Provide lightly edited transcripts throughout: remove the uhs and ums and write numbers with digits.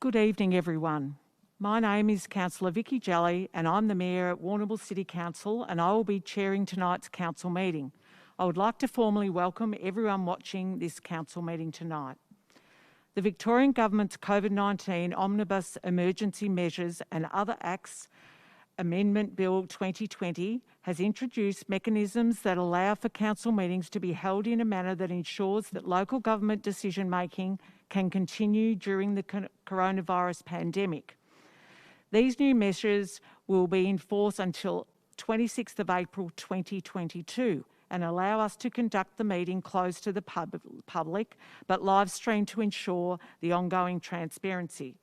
Good evening, everyone. My name is Councillor Vicky Jelly and I'm the Mayor at Warrnambool City Council, and I will be chairing tonight's council meeting. I would like to formally welcome everyone watching this council meeting tonight. The Victorian Government's COVID-19 Omnibus Emergency Measures and Other Acts Amendment Bill 2020 has introduced mechanisms that allow for council meetings to be held in a manner that ensures that local government decision-making can continue during the coronavirus pandemic. These new measures will be in force until 26th of April 2022 and allow us to conduct the meeting closed to the public but live streamed to ensure the ongoing transparency.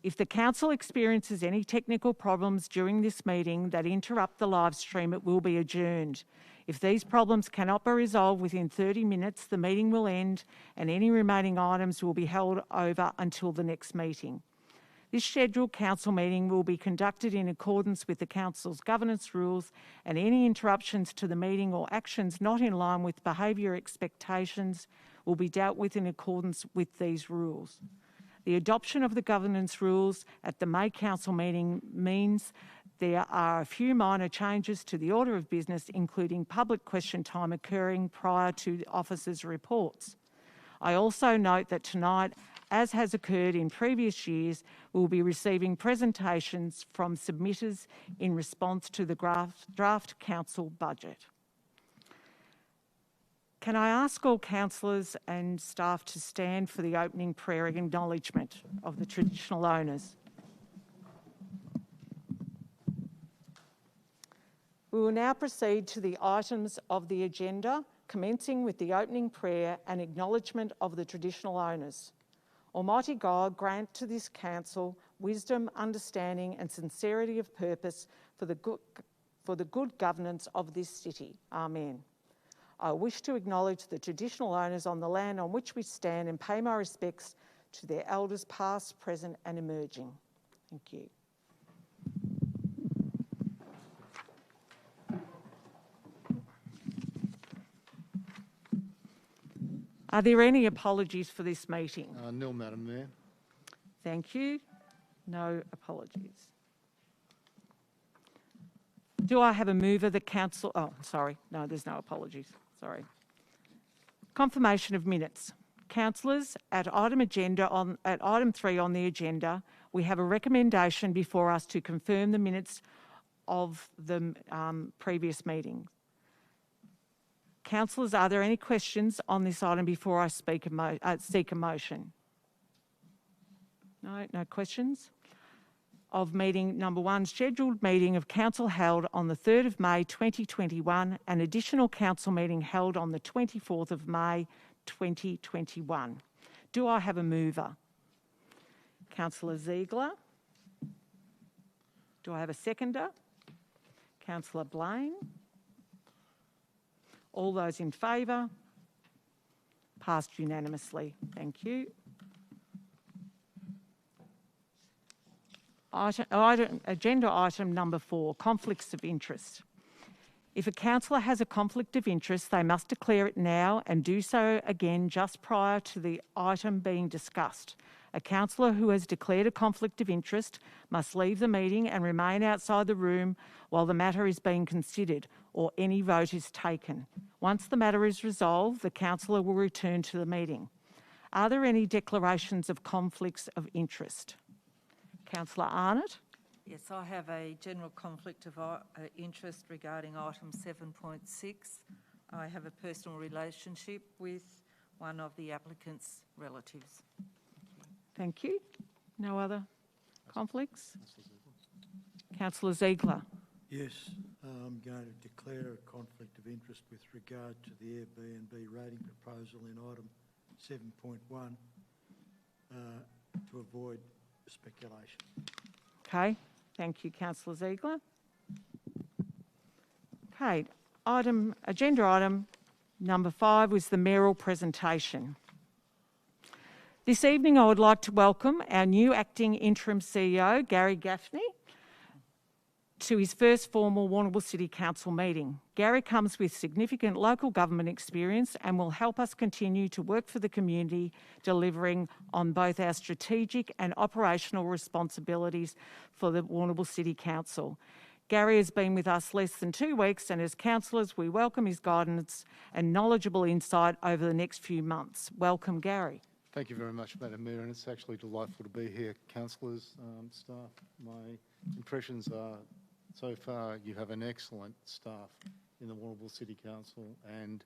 If the council experiences any technical problems during this meeting that interrupt the live stream, it will be adjourned. If these problems cannot be resolved within 30 minutes, the meeting will end and any remaining items will be held over until the next meeting. This scheduled council meeting will be conducted in accordance with the council's governance rules, and any interruptions to the meeting or actions not in line with behaviour expectations will be dealt with in accordance with these rules. The adoption of the governance rules at the May Council meeting means there are a few minor changes to the order of business, including public question time occurring prior to the officers' reports. I also note that tonight, as has occurred in previous years, we'll be receiving presentations from submitters in response to the draft council budget. Can I ask all councillors and staff to stand for the opening prayer and acknowledgement of the traditional owners? We will now proceed to the items of the agenda, commencing with the opening prayer and acknowledgement of the traditional owners. Almighty God, grant to this council wisdom, understanding and sincerity of purpose for the good governance of this city. Amen. I wish to acknowledge the traditional owners on the land on which we stand and pay my respects to their elders past, present and emerging. Thank you. Are there any apologies for this meeting? Nil, Madam Mayor. Thank you. No apologies. Do I have a mover that council... Oh, sorry. No, there's no apologies. Sorry. Confirmation of minutes. Councillors, at item 3 on the agenda, we have a recommendation before us to confirm the minutes of the previous meeting. Councillors, are there any questions on this item before I seek a motion? No questions? Of meeting number 1, scheduled meeting of council held on the 3rd of May 2021, and additional council meeting held on the 24th of May 2021. Do I have a mover? Councillor Ziegler. Do I have a seconder? Councillor Blaine. All those in favour? Passed unanimously. Thank you. Agenda item number 4, conflicts of interest. If a councillor has a conflict of interest, they must declare it now and do so again just prior to the item being discussed. A councillor who has declared a conflict of interest must leave the meeting and remain outside the room while the matter is being considered or any vote is taken. Once the matter is resolved, the councillor will return to the meeting. Are there any declarations of conflicts of interest? Councillor Arnott. Yes, I have a general conflict of interest regarding item 7.6. I have a personal relationship with one of the applicant's relatives. Thank you. No other conflicts? Councillor Ziegler. Yes, I'm going to declare a conflict of interest with regard to the Airbnb rating proposal in item 7.1 to avoid speculation. Okay, thank you, Councillor Ziegler. Okay, agenda item number 5 was the mayoral presentation. This evening I would like to welcome our new acting interim CEO, Gary Gaffney, to his first formal Warrnambool City Council meeting. Gary comes with significant local government experience and will help us continue to work for the community, delivering on both our strategic and operational responsibilities for the Warrnambool City Council. Gary has been with us less than 2 weeks, and as councillors, we welcome his guidance and knowledgeable insight over the next few months. Welcome, Gary. Thank you very much, Madam Mayor, and it's actually delightful to be here. Councillors, staff, my impressions are so far you have an excellent staff in the Warrnambool City Council, and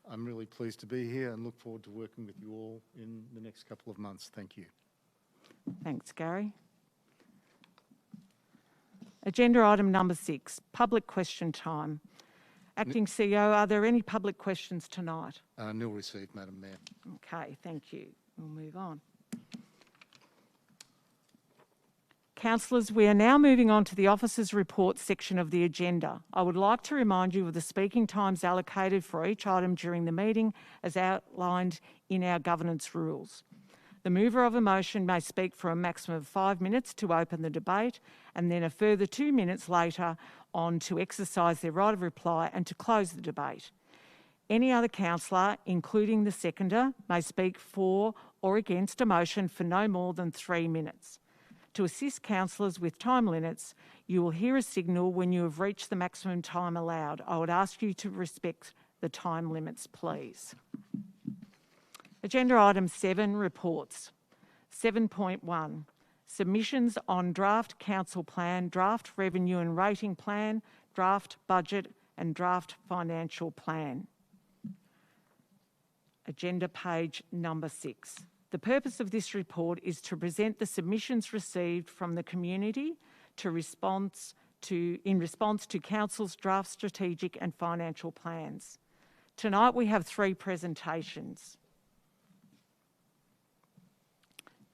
I'm really pleased to be here and look forward to working with you all in the next couple of months. Thank you. Thanks, Gary. Agenda item number 6, public question time. Acting CEO, are there any public questions tonight? Nil received, Madam Mayor. Okay, thank you. We'll move on. Councillors, we are now moving on to the officers' report section of the agenda. I would like to remind you of the speaking times allocated for each item during the meeting as outlined in our governance rules. The mover of a motion may speak for a maximum of 5 minutes to open the debate, and then a further 2 minutes later on to exercise their right of reply and to close the debate. Any other councillor, including the seconder, may speak for or against a motion for no more than 3 minutes. To assist councillors with time limits, you will hear a signal when you have reached the maximum time allowed. I would ask you to respect the time limits, please. Agenda item 7, reports. 7.1, submissions on draft council plan, draft revenue and rating plan, draft budget and draft financial plan. Agenda page number 6. The purpose of this report is to present the submissions received from the community in response to Council's draft strategic and financial plans. Tonight we have 3 presentations.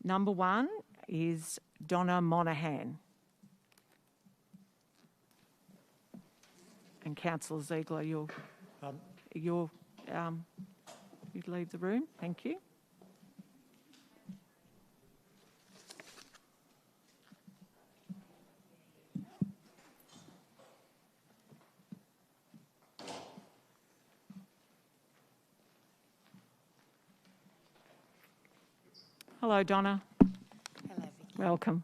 Number 1 is Donna Monaghan. And Councillor Ziegler, you'd leave the room. Thank you. Hello, Donna. Hello, Vicky. Welcome.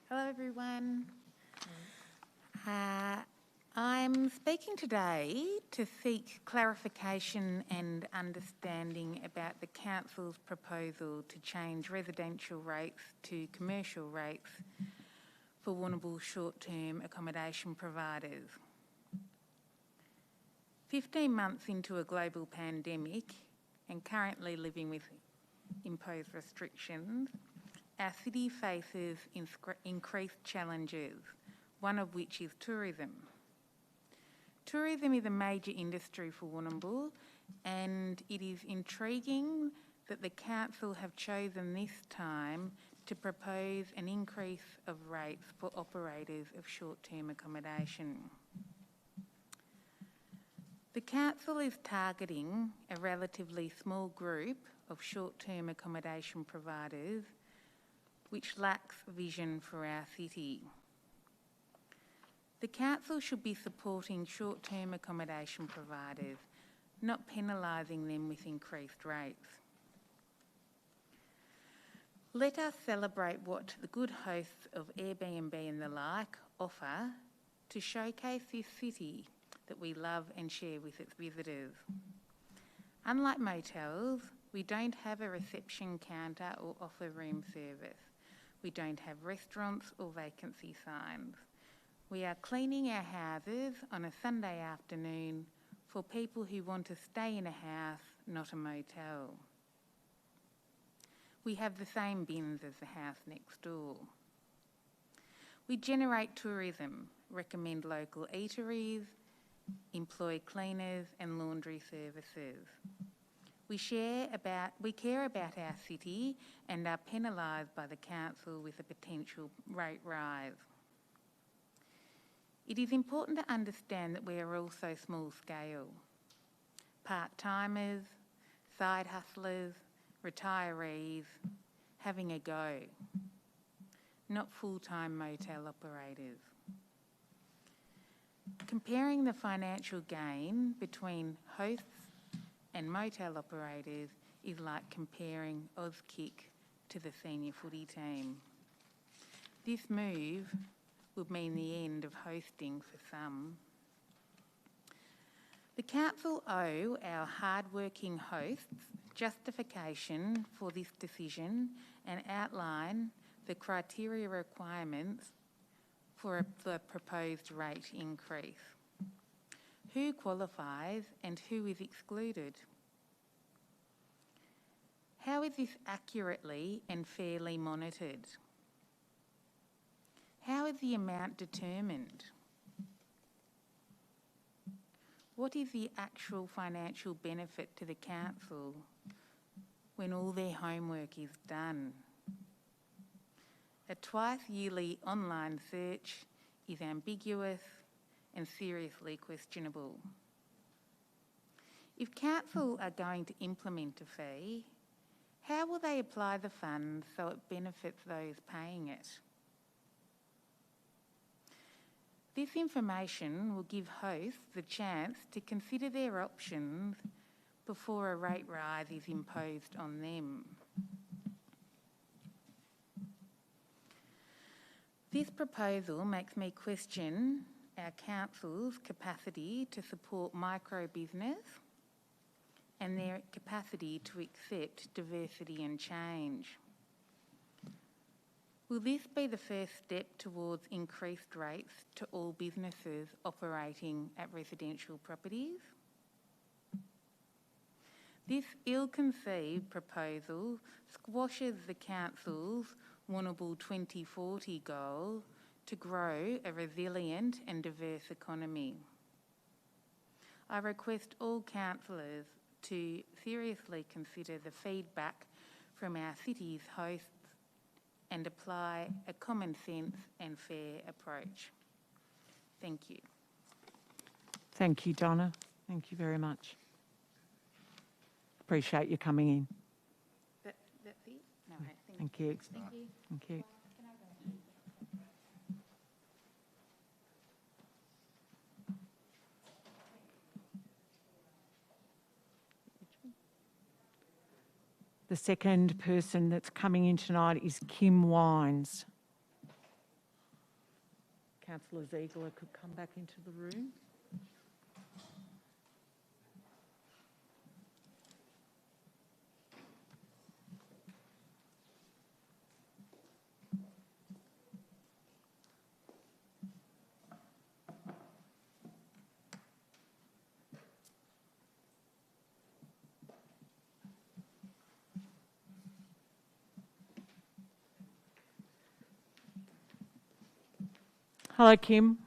Hello, everyone. I'm speaking today to seek clarification and understanding about the Council's proposal to change residential rates to commercial rates for Warrnambool short-term accommodation providers. 15 months into a global pandemic and currently living with imposed restrictions, our city faces increased challenges, one of which is tourism. Tourism is a major industry for Warrnambool, and it is intriguing that the Council have chosen this time to propose an increase of rates for operators of short-term accommodation. The Council is targeting a relatively small group of short-term accommodation providers which lacks vision for our city. The Council should be supporting short-term accommodation providers, not penalising them with increased rates. Let us celebrate what the good hosts of Airbnb and the like offer to showcase this city that we love and share with its visitors. Unlike motels, we don't have a reception counter or offer room service. We don't have restaurants or vacancy signs. We are cleaning our houses on a Sunday afternoon for people who want to stay in a house, not a motel. We have the same bins as the house next door. We generate tourism, recommend local eateries, employ cleaners and laundry services. We care about our city and are penalised by the Council with a potential rate rise. It is important to understand that we are also small scale. Part-timers, side hustlers, retirees, having a go, not full-time motel operators. Comparing the financial gain between hosts and motel operators is like comparing Auskick to the senior footy team. This move would mean the end of hosting for some. The council owe our hard-working hosts justification for this decision and outline the criteria requirements for the proposed rate increase. Who qualifies and who is excluded? How is this accurately and fairly monitored? How is the amount determined? What is the actual financial benefit to the council when all their homework is done? A twice-yearly online search is ambiguous and seriously questionable. If council are going to implement a fee, how will they apply the funds so it benefits those paying it? This information will give hosts the chance to consider their options before a rate rise is imposed on them. This proposal makes me question our council's capacity to support micro-business and their capacity to accept diversity and change. Will this be the first step towards increased rates to all businesses operating at residential properties? This ill-conceived proposal squashes the council's Warrnambool 2040 goal to grow a resilient and diverse economy. I request all councillors to seriously consider the feedback from our city's hosts and apply a common sense and fair approach. Thank you. Thank you, Donna. Thank you very much. Appreciate you coming in. That's it? No, Thank you. Thank you. Thank you. The second person that's coming in tonight is Kim Wines. Councillor Ziegler could come back into the room. Hello, Kim.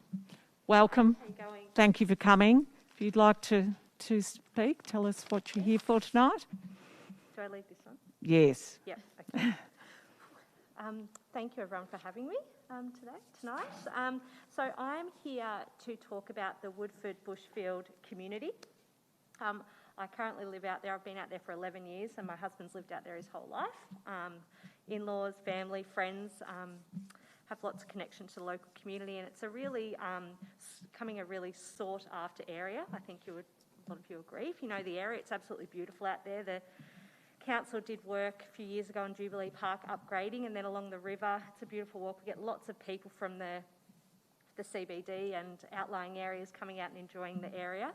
Welcome. How you going? Thank you for coming. If you'd like to speak, tell us what you're here for tonight. Do I leave this on? Yes. Yep. Okay. Thank you everyone for having me tonight. So I'm here to talk about the Woodford Bushfield community. I currently live out there. I've been out there for 11 years and my husband's lived out there his whole life. In-laws, family, friends, have lots of connection to the local community, and it's a really becoming a really sought after area. I think a lot of you agree. If you know the area, it's absolutely beautiful out there. The council did work a few years ago on Jubilee Park upgrading, and then along the river, it's a beautiful walk. We get lots of people from the CBD and outlying areas coming out and enjoying the area.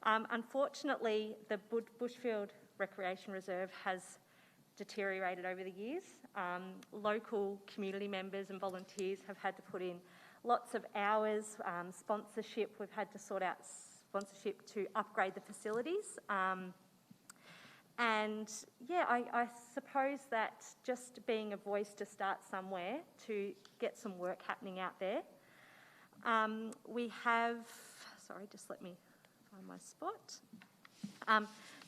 Unfortunately, the Bushfield Recreation Reserve has deteriorated over the years. Local community members and volunteers have had to put in lots of hours, sponsorship. We've had to sort out sponsorship to upgrade the facilities. And yeah, I suppose that just being a voice to start somewhere to get some work happening out there. We have, sorry, just let me find my spot.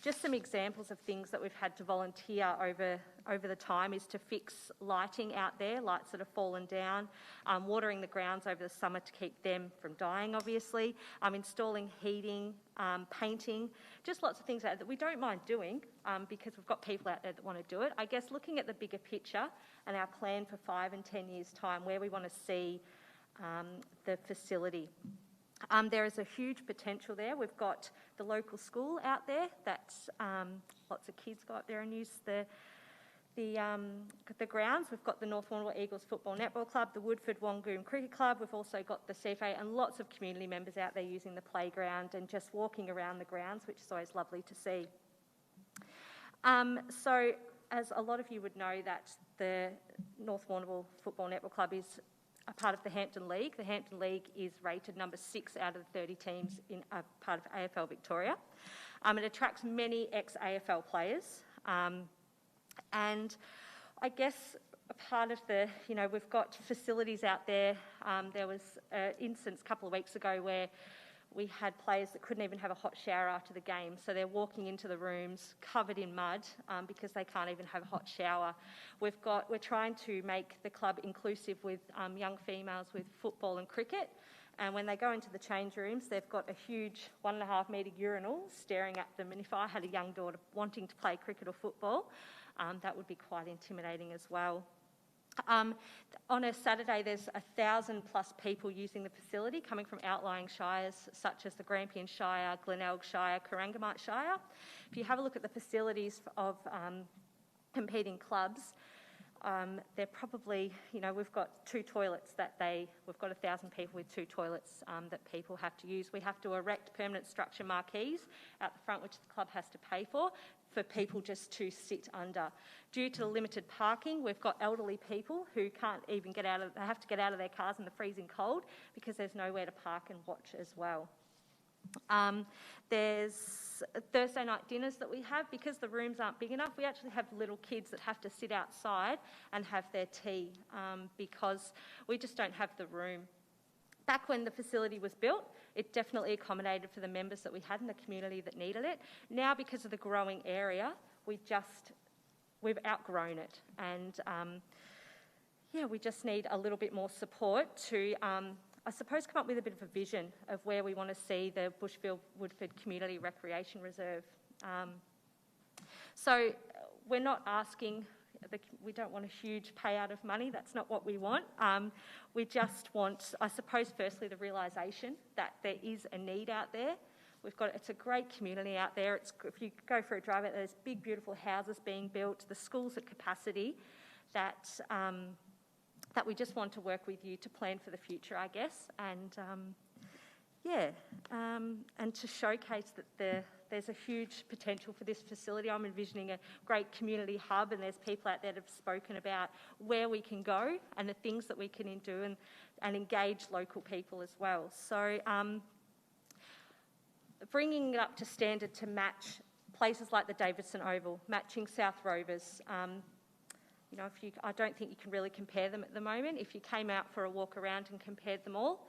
Just some examples of things that we've had to volunteer over the time is to fix lighting out there, lights that have fallen down, watering the grounds over the summer to keep them from dying, obviously, installing heating, painting, just lots of things like that we don't mind doing because we've got people out there that want to do it. I guess looking at the bigger picture and our plan for 5 and 10 years' time, where we want to see the facility. There is a huge potential there. We've got the local school out there that lots of kids go up there and use the grounds. We've got the North Warrnambool Eagles Football Netball Club, the Woodford Wangoon Cricket Club. We've also got the CFA and lots of community members out there using the playground and just walking around the grounds, which is always lovely to see. So, as a lot of you would know, that the North Warrnambool Football Netball Club is a part of the Hampton League. The Hampton League is rated number 6 out of the 30 teams in a part of AFL Victoria. It attracts many ex-AFL players. And I guess a part of we've got facilities out there. There was an instance a couple of weeks ago where we had players that couldn't even have a hot shower after the game. So they're walking into the rooms covered in mud because they can't even have a hot shower. We're trying to make the club inclusive with young females with football and cricket. And when they go into the change rooms, they've got a huge 1.5 metre urinal staring at them. And if I had a young daughter wanting to play cricket or football, that would be quite intimidating as well. On a Saturday, there's 1,000+ people using the facility coming from outlying shires such as the Grampian Shire, Glenelg Shire, Corangamite Shire. If you have a look at the facilities of competing clubs, they're probably, we've got 2 toilets we've got 1,000 people with 2 toilets that people have to use. We have to erect permanent structure marquees out the front, which the club has to pay for people just to sit under. Due to limited parking, we've got elderly people who can't even they have to get out of their cars in the freezing cold because there's nowhere to park and watch as well. There's Thursday night dinners that we have. Because the rooms aren't big enough, we actually have little kids that have to sit outside and have their tea because we just don't have the room. Back when the facility was built, it definitely accommodated for the members that we had in the community that needed it. Now, because of the growing area, we've outgrown it. And we just need a little bit more support to I suppose come up with a bit of a vision of where we want to see the Bushfield-Woodford Community Recreation Reserve. So we're not asking, we don't want a huge payout of money, that's not what we want. We just want, I suppose, firstly the realisation that there is a need out there. It's a great community out there. If you go for a drive out there, there's big beautiful houses being built, the school's at capacity, that we just want to work with you to plan for the future, I guess, and and to showcase that there's a huge potential for this facility. I'm envisioning a great community hub, and there's people out there that have spoken about where we can go and the things that we can do and engage local people as well. So bringing it up to standard to match places like the Davidson Oval, matching South Rovers. I don't think you can really compare them at the moment. If you came out for a walk around and compared them all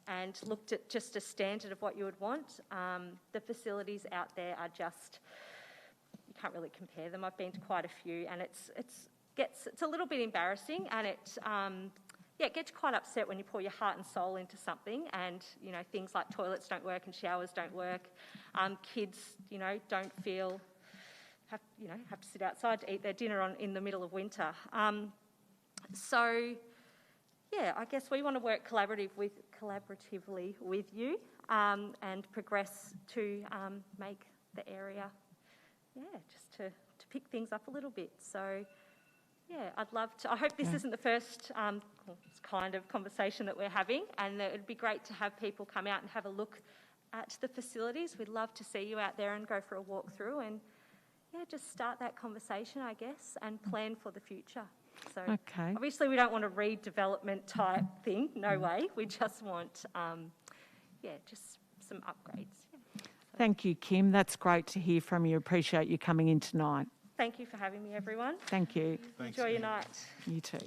and looked at just a standard of what you would want, the facilities out there are just, you can't really compare them. I've been to quite a few, and it's a little bit embarrassing, and it gets quite upset when you pour your heart and soul into something, and things like toilets don't work and showers don't work. Kids, don't feel have to sit outside to eat their dinner in the middle of winter. I guess we want to work collaboratively with you and progress to make the area, just to pick things up a little bit. So, I'd love to. I hope this isn't the first kind of conversation that we're having, and it'd be great to have people come out and have a look at the facilities. We'd love to see you out there and go for a walk through and just start that conversation, I guess, and plan for the future. So obviously we don't want a redevelopment type thing, no way. We just want, just some upgrades. Thank you, Kim. That's great to hear from you. Appreciate you coming in tonight. Thank you for having me, everyone. Thank you. Thanks, Enjoy your Kim. night. You too.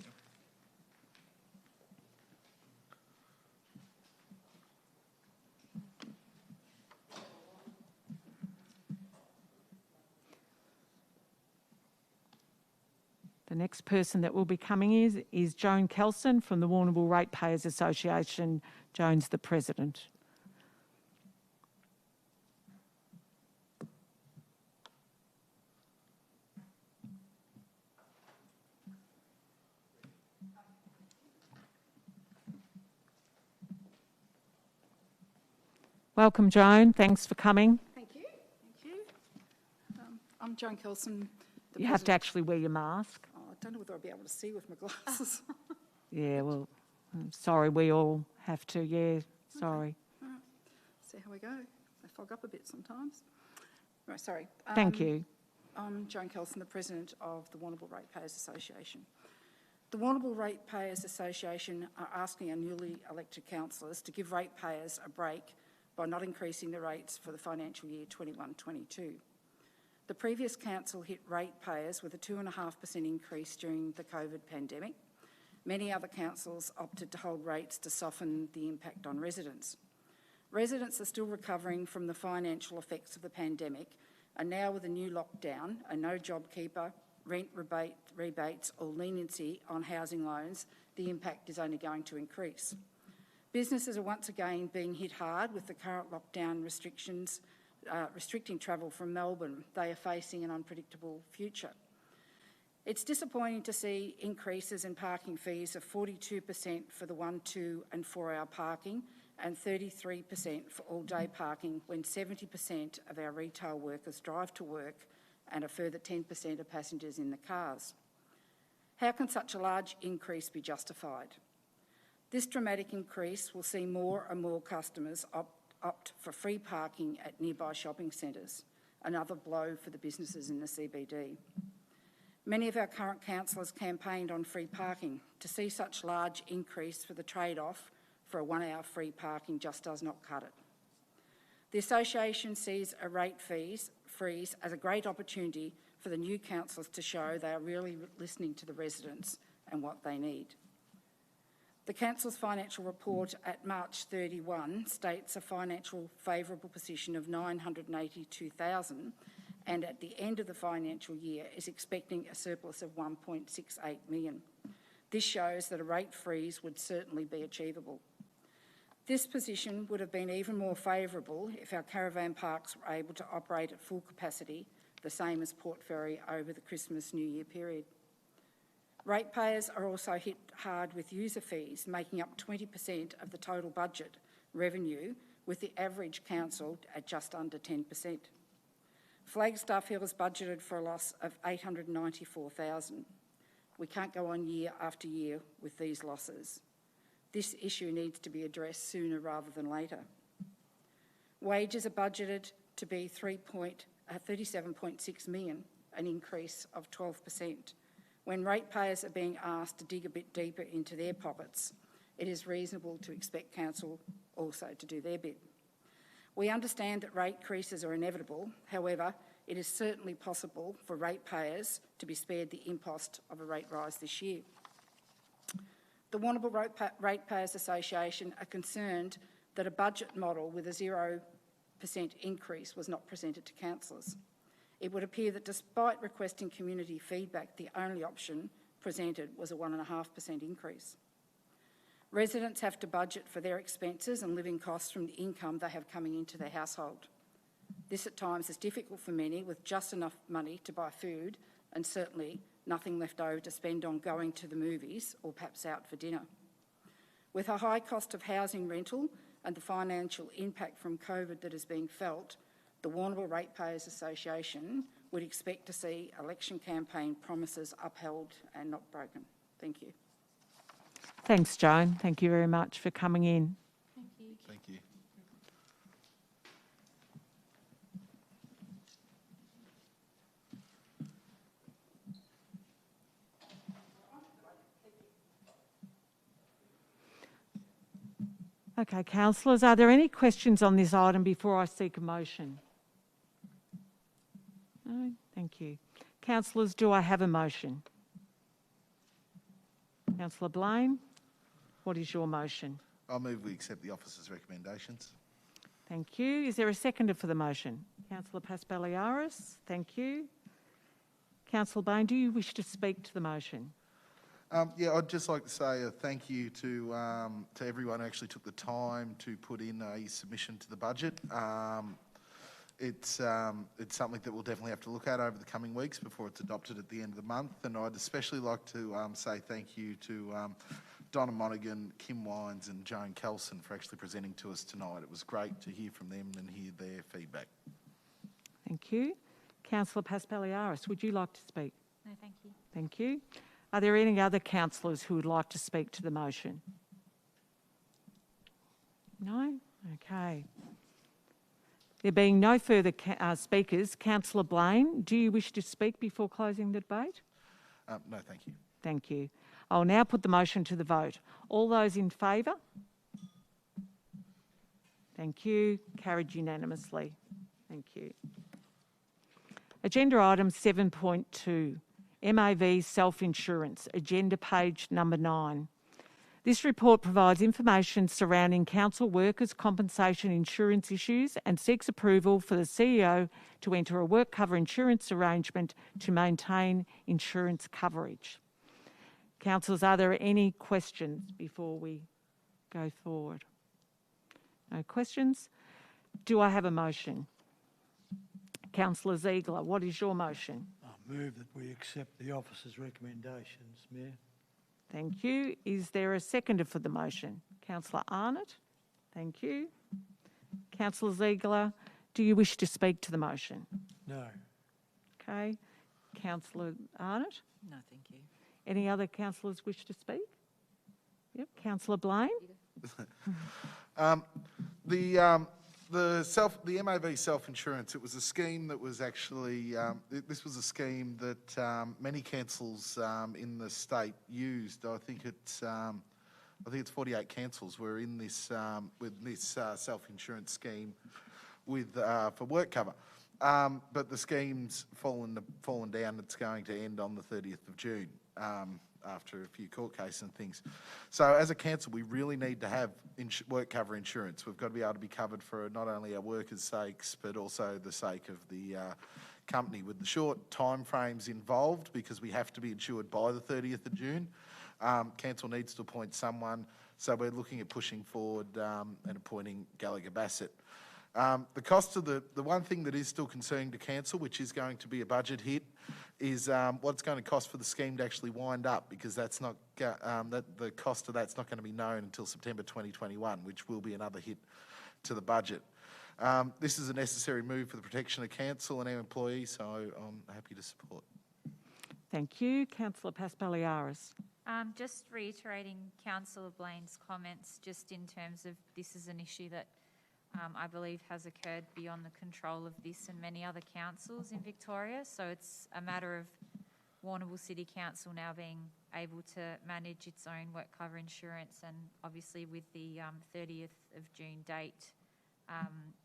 The next person that will be coming is Joan Kelson from the Warrnambool Ratepayers Association. Joan's the president. Welcome, Joan. Thanks for coming. Thank you. Thank you. I'm Joan Kelson. You have to actually wear your mask. Oh, I don't know whether I'll be able to see with my glasses. Yeah, well, I'm sorry, we all have to. Yeah, sorry. All right. See how we go. They fog up a bit sometimes. Right, sorry. Thank you. I'm Joan Kelson, the President of the Warrnambool Ratepayers Association. The Warrnambool Ratepayers Association are asking our newly elected councillors to give ratepayers a break by not increasing the rates for the financial year 21-22. The previous council hit ratepayers with a 2.5% increase during the COVID pandemic. Many other councils opted to hold rates to soften the impact on residents. Residents are still recovering from the financial effects of the pandemic, and now with a new lockdown, a no JobKeeper, rent rebates or leniency on housing loans, the impact is only going to increase. Businesses are once again being hit hard with the current lockdown restrictions restricting travel from Melbourne. They are facing an unpredictable future. It's disappointing to see increases in parking fees of 42% for the 1, 2 and 4 hour parking and 33% for all-day parking when 70% of our retail workers drive to work and a further 10% of passengers in the cars. How can such a large increase be justified? This dramatic increase will see more and more customers opt for free parking at nearby shopping centres, another blow for the businesses in the CBD. Many of our current councillors campaigned on free parking. To see such large increase for the trade-off for a 1 hour free parking just does not cut it. The association sees a rate freeze as a great opportunity for the new councillors to show they are really listening to the residents and what they need. The council's financial report at March 31 states a financial favourable position of $982,000 and at the end of the financial year is expecting a surplus of $1.68 million. This shows that a rate freeze would certainly be achievable. This position would have been even more favourable if our caravan parks were able to operate at full capacity, the same as Port Fairy over the Christmas New Year period. Ratepayers are also hit hard with user fees, making up 20% of the total budget revenue, with the average council at just under 10%. Flagstaff Hill has budgeted for a loss of $894,000. We can't go on year after year with these losses. This issue needs to be addressed sooner rather than later. Wages are budgeted to be $37.6 million, an increase of 12%. When ratepayers are being asked to dig a bit deeper into their pockets, it is reasonable to expect council also to do their bit. We understand that rate increases are inevitable. However, it is certainly possible for ratepayers to be spared the impost of a rate rise this year. The Warrnambool Ratepayers Association are concerned that a budget model with a 0% increase was not presented to councillors. It would appear that despite requesting community feedback, the only option presented was a 1.5% increase. Residents have to budget for their expenses and living costs from the income they have coming into their household. This at times is difficult for many with just enough money to buy food and certainly nothing left over to spend on going to the movies or perhaps out for dinner. With a high cost of housing rental and the financial impact from COVID that is being felt, the Warrnambool Ratepayers Association would expect to see election campaign promises upheld and not broken. Thank you. Thanks, Joan. Thank you very much for coming in. Thank you. Thank you. Okay, councillors, are there any questions on this item before I seek a motion? No? Thank you. Councillors, do I have a motion? Councillor Blaine, what is your motion? I'll move we accept the officer's recommendations. Thank you. Is there a seconder for the motion? Councillor Paspaliaris, thank you. Councillor Blaine, do you wish to speak to the motion? Yeah, I'd just like to say a thank you to everyone who actually took the time to put in a submission to the budget. It's something that we'll definitely have to look at over the coming weeks before it's adopted at the end of the month. And I'd especially like to say thank you to Donna Monaghan, Kim Wines and Joan Kelson for actually presenting to us tonight. It was great to hear from them and hear their feedback. Thank you. Councillor Paspaliaris, would you like to speak? No, thank you. Thank you. Are there any other councillors who would like to speak to the motion? No? Okay. There being no further speakers, Councillor Blaine, do you wish to speak before closing the debate? No, thank you. Thank you. I'll now put the motion to the vote. All those in favour? Thank you. Carried unanimously. Thank you. Agenda item 7.2, MAV self-insurance, agenda page number 9. This report provides information surrounding council workers' compensation insurance issues and seeks approval for the CEO to enter a work cover insurance arrangement to maintain insurance coverage. Councillors, are there any questions before we go forward? No questions? Do I have a motion? Councillor Ziegler, what is your motion? I move that we accept the officer's recommendations, Mayor. Thank you. Is there a seconder for the motion? Councillor Arnott? Thank you. Councillor Ziegler, do you wish to speak to the motion? No. Okay. Councillor Arnott? No, thank you. Any other councillors wish to speak? Yep. Councillor Blaine? The MAV self-insurance, it was a scheme that was actually, this was a scheme that many councils in the state used. I think it's 48 councils were in this with this self-insurance scheme with for work cover. But the scheme's fallen down. It's going to end on the 30th of June. After a few court cases and things. So as a council, we really need to have work cover insurance. We've got to be able to be covered for not only our workers' sakes, but also the sake of the company. With the short time frames involved, because we have to be insured by the 30th of June, council needs to appoint someone. So we're looking at pushing forward and appointing Gallagher Bassett. The cost of the one thing that is still concerning to council, which is going to be a budget hit, is what it's going to cost for the scheme to actually wind up, because that's not the cost of that's not going to be known until September 2021, which will be another hit to the budget. This is a necessary move for the protection of council and our employees, so I'm happy to support. Thank you. Councillor Paspaliaris. Just reiterating Councillor Blaine's comments, just in terms of this is an issue that I believe has occurred beyond the control of this and many other councils in Victoria. So it's a matter of Warrnambool City Council now being able to manage its own work cover insurance, and obviously with the 30th of June date,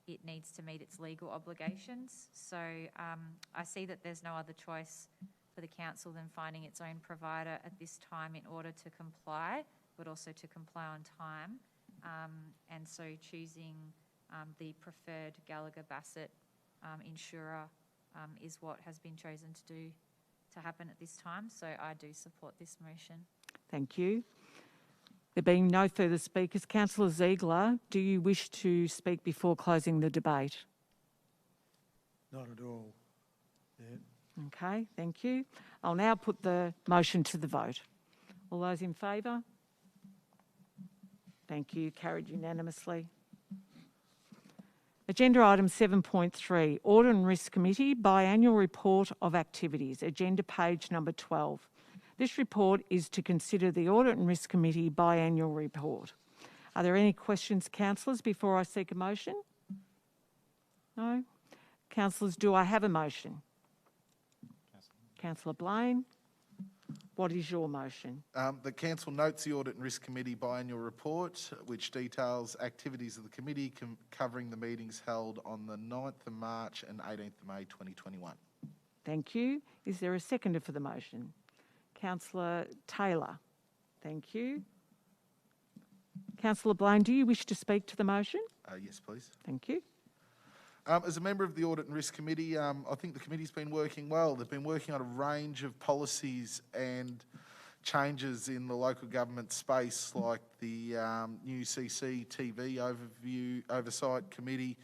it needs to meet its legal obligations. So I see that there's no other choice for the council than finding its own provider at this time in order to comply, but also to comply on time. And so choosing the preferred Gallagher Bassett insurer is what has been chosen to happen at this time. So I do support this motion. Thank you. There being no further speakers, Councillor Ziegler, do you wish to speak before closing the debate? Not at all. Yeah. Okay, thank you. I'll now put the motion to the vote. All those in favour? Thank you. Carried unanimously. Agenda item 7.3, Audit and Risk Committee Biannual Report of Activities, agenda page number 12. This report is to consider the Audit and Risk Committee Biannual Report. Are there any questions, councillors, before I seek a motion? No? Councillors, do I have a motion? Councillor Blaine, what is your motion? The council notes the Audit and Risk Committee biannual report, which details activities of the committee covering the meetings held on the 9th of March and 18th of May 2021. Thank you. Is there a seconder for the motion? Councillor Taylor. Thank you. Councillor Blaine, do you wish to speak to the motion? Yes, please. Thank you. As a member of the Audit and Risk Committee, I think the committee's been working well. They've been working on a range of policies and changes in the local government space, like the new CCTV oversight committee,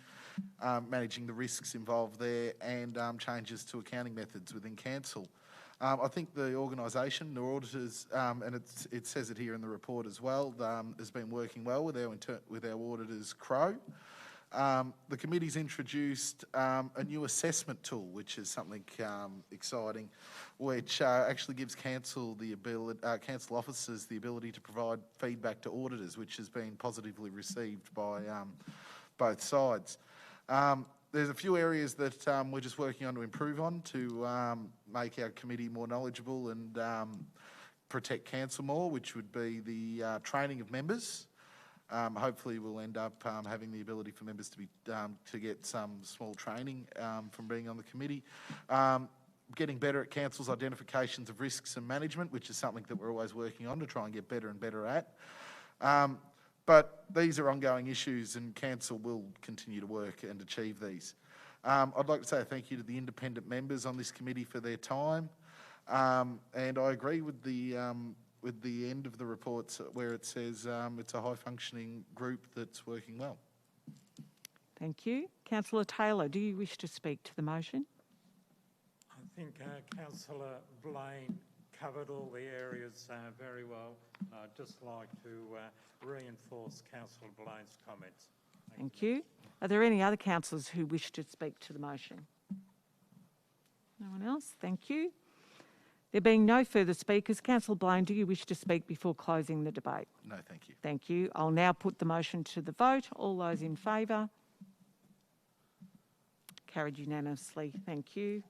managing the risks involved there, and changes to accounting methods within council. I think the organisation, the auditors, and it says it here in the report as well, has been working well with our auditors, Crow. The committee's introduced a new assessment tool, which is something exciting, which actually gives council officers the ability to provide feedback to auditors, which has been positively received by both sides. There's a few areas that we're just working on to improve on to make our committee more knowledgeable and protect council more, which would be the training of members. Hopefully we'll end up having the ability for members to get some small training from being on the committee. Getting better at council's identifications of risks and management, which is something that we're always working on to try and get better and better at. But these are ongoing issues and council will continue to work and achieve these. I'd like to say a thank you to the independent members on this committee for their time. And I agree with the end of the reports where it says it's a high-functioning group that's working well. Thank you. Councillor Taylor, do you wish to speak to the motion? I think Councillor Blaine covered all the areas very well. I'd just like to reinforce Councillor Blaine's comments. Thank you. Are there any other councillors who wish to speak to the motion? No one else? Thank you. There being no further speakers, Councillor Blaine, do you wish to speak before closing the debate? No, thank you. Thank you. I'll now put the motion to the vote. All those in favour? Carried unanimously. Thank you.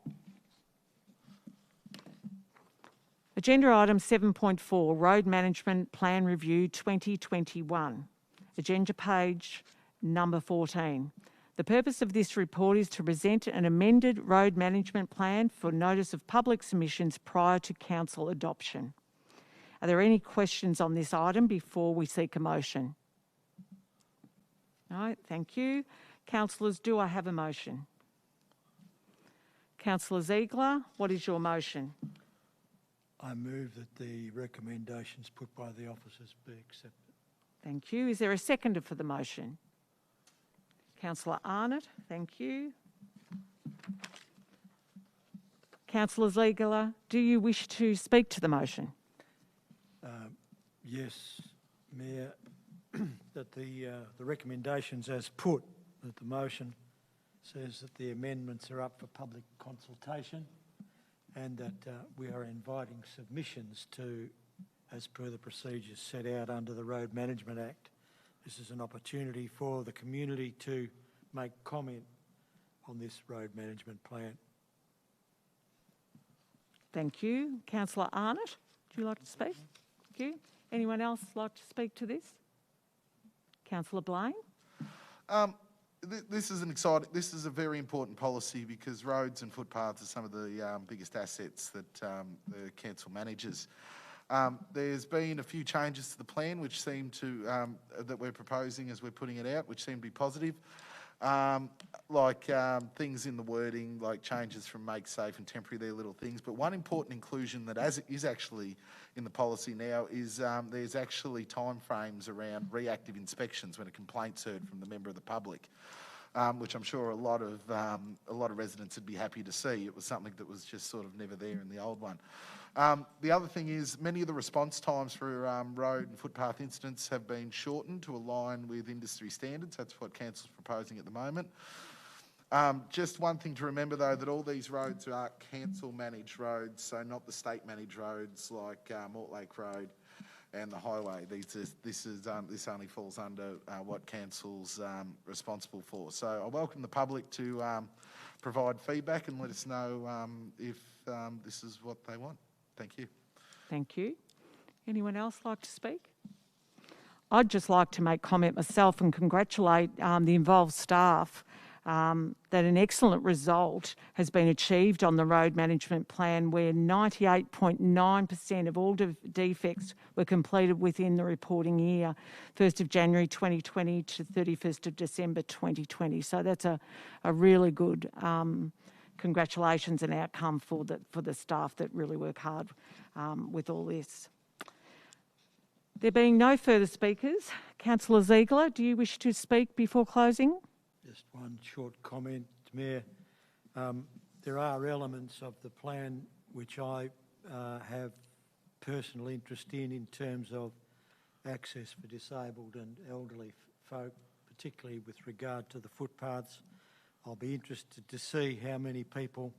Agenda item 7.4, Road Management Plan Review 2021. Agenda page number 14. The purpose of this report is to present an amended road management plan for notice of public submissions prior to council adoption. Are there any questions on this item before we seek a motion? No, thank you. Councillors, do I have a motion? Councillor Ziegler, what is your motion? I move that the recommendations put by the officers be accepted. Thank you. Is there a seconder for the motion? Councillor Arnott, thank you. Councillor Ziegler, do you wish to speak to the motion? Yes, Mayor, that the recommendations as put, that the motion says that the amendments are up for public consultation and that we are inviting submissions to, as per the procedures set out under the Road Management Act. This is an opportunity for the community to make comment on this road management plan. Thank you. Councillor Arnott, would you like to speak? Thank you. Anyone else like to speak to this? Councillor Blaine? This is a very important policy because roads and footpaths are some of the biggest assets that the council manages. There's been a few changes to the plan which seem to, that we're proposing as we're putting it out, which seem to be positive. Things in the wording, like changes from make safe and temporary, they're little things. But one important inclusion that is actually in the policy now is there's actually timeframes around reactive inspections when a complaint's heard from the member of the public, which I'm sure a lot of residents would be happy to see. It was something that was just sort of never there in the old one. The other thing is many of the response times for road and footpath incidents have been shortened to align with industry standards. That's what council's proposing at the moment. Just one thing to remember though, that all these roads are council managed roads, so not the state managed roads like Mortlake Road and the highway. This only falls under what council's responsible for. So I welcome the public to provide feedback and let us know if this is what they want. Thank you. Thank you. Anyone else like to speak? I'd just like to make comment myself and congratulate the involved staff that an excellent result has been achieved on the road management plan where 98.9% of all defects were completed within the reporting year, 1st of January 2020 to 31st of December 2020. So that's a really good congratulations and outcome for the staff that really work hard with all this. There being no further speakers, Councillor Ziegler, do you wish to speak before closing? Just one short comment, Mayor. There are elements of the plan which I have personal interest in terms of access for disabled and elderly folk, particularly with regard to the footpaths. I'll be interested to see how many people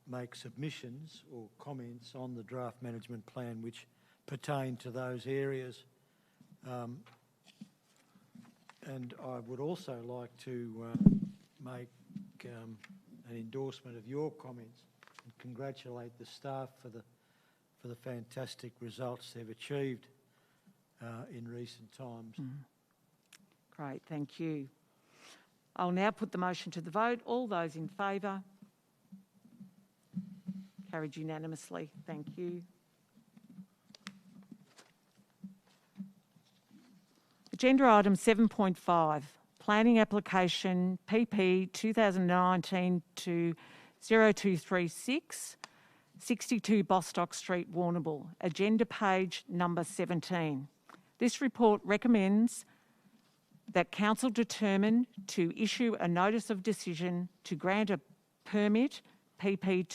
make submissions or comments on the draft management plan which pertain to those areas. And I would also like to make an endorsement of your comments and congratulate the staff for the fantastic results they've achieved in recent times. Great, thank you. I'll now put the motion to the vote. All those in favour? Carried unanimously. Thank you. Agenda item 7.5, planning application PP 2019-0236, 62 Bostock Street, Warrnambool. Agenda page number 17. This report recommends that Council determine to issue a notice of decision to grant a permit PP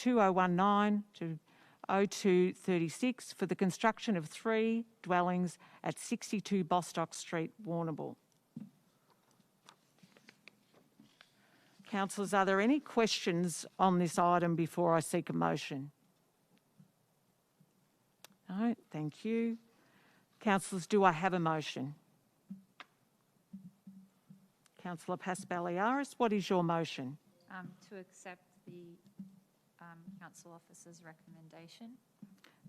2019-0236 for the construction of 3 dwellings at 62 Bostock Street, Warrnambool. Councillors, are there any questions on this item before I seek a motion? No, thank you. Councillors, do I have a motion? Councillor Pasbaliaris, what is your motion? To accept the council officer's recommendation.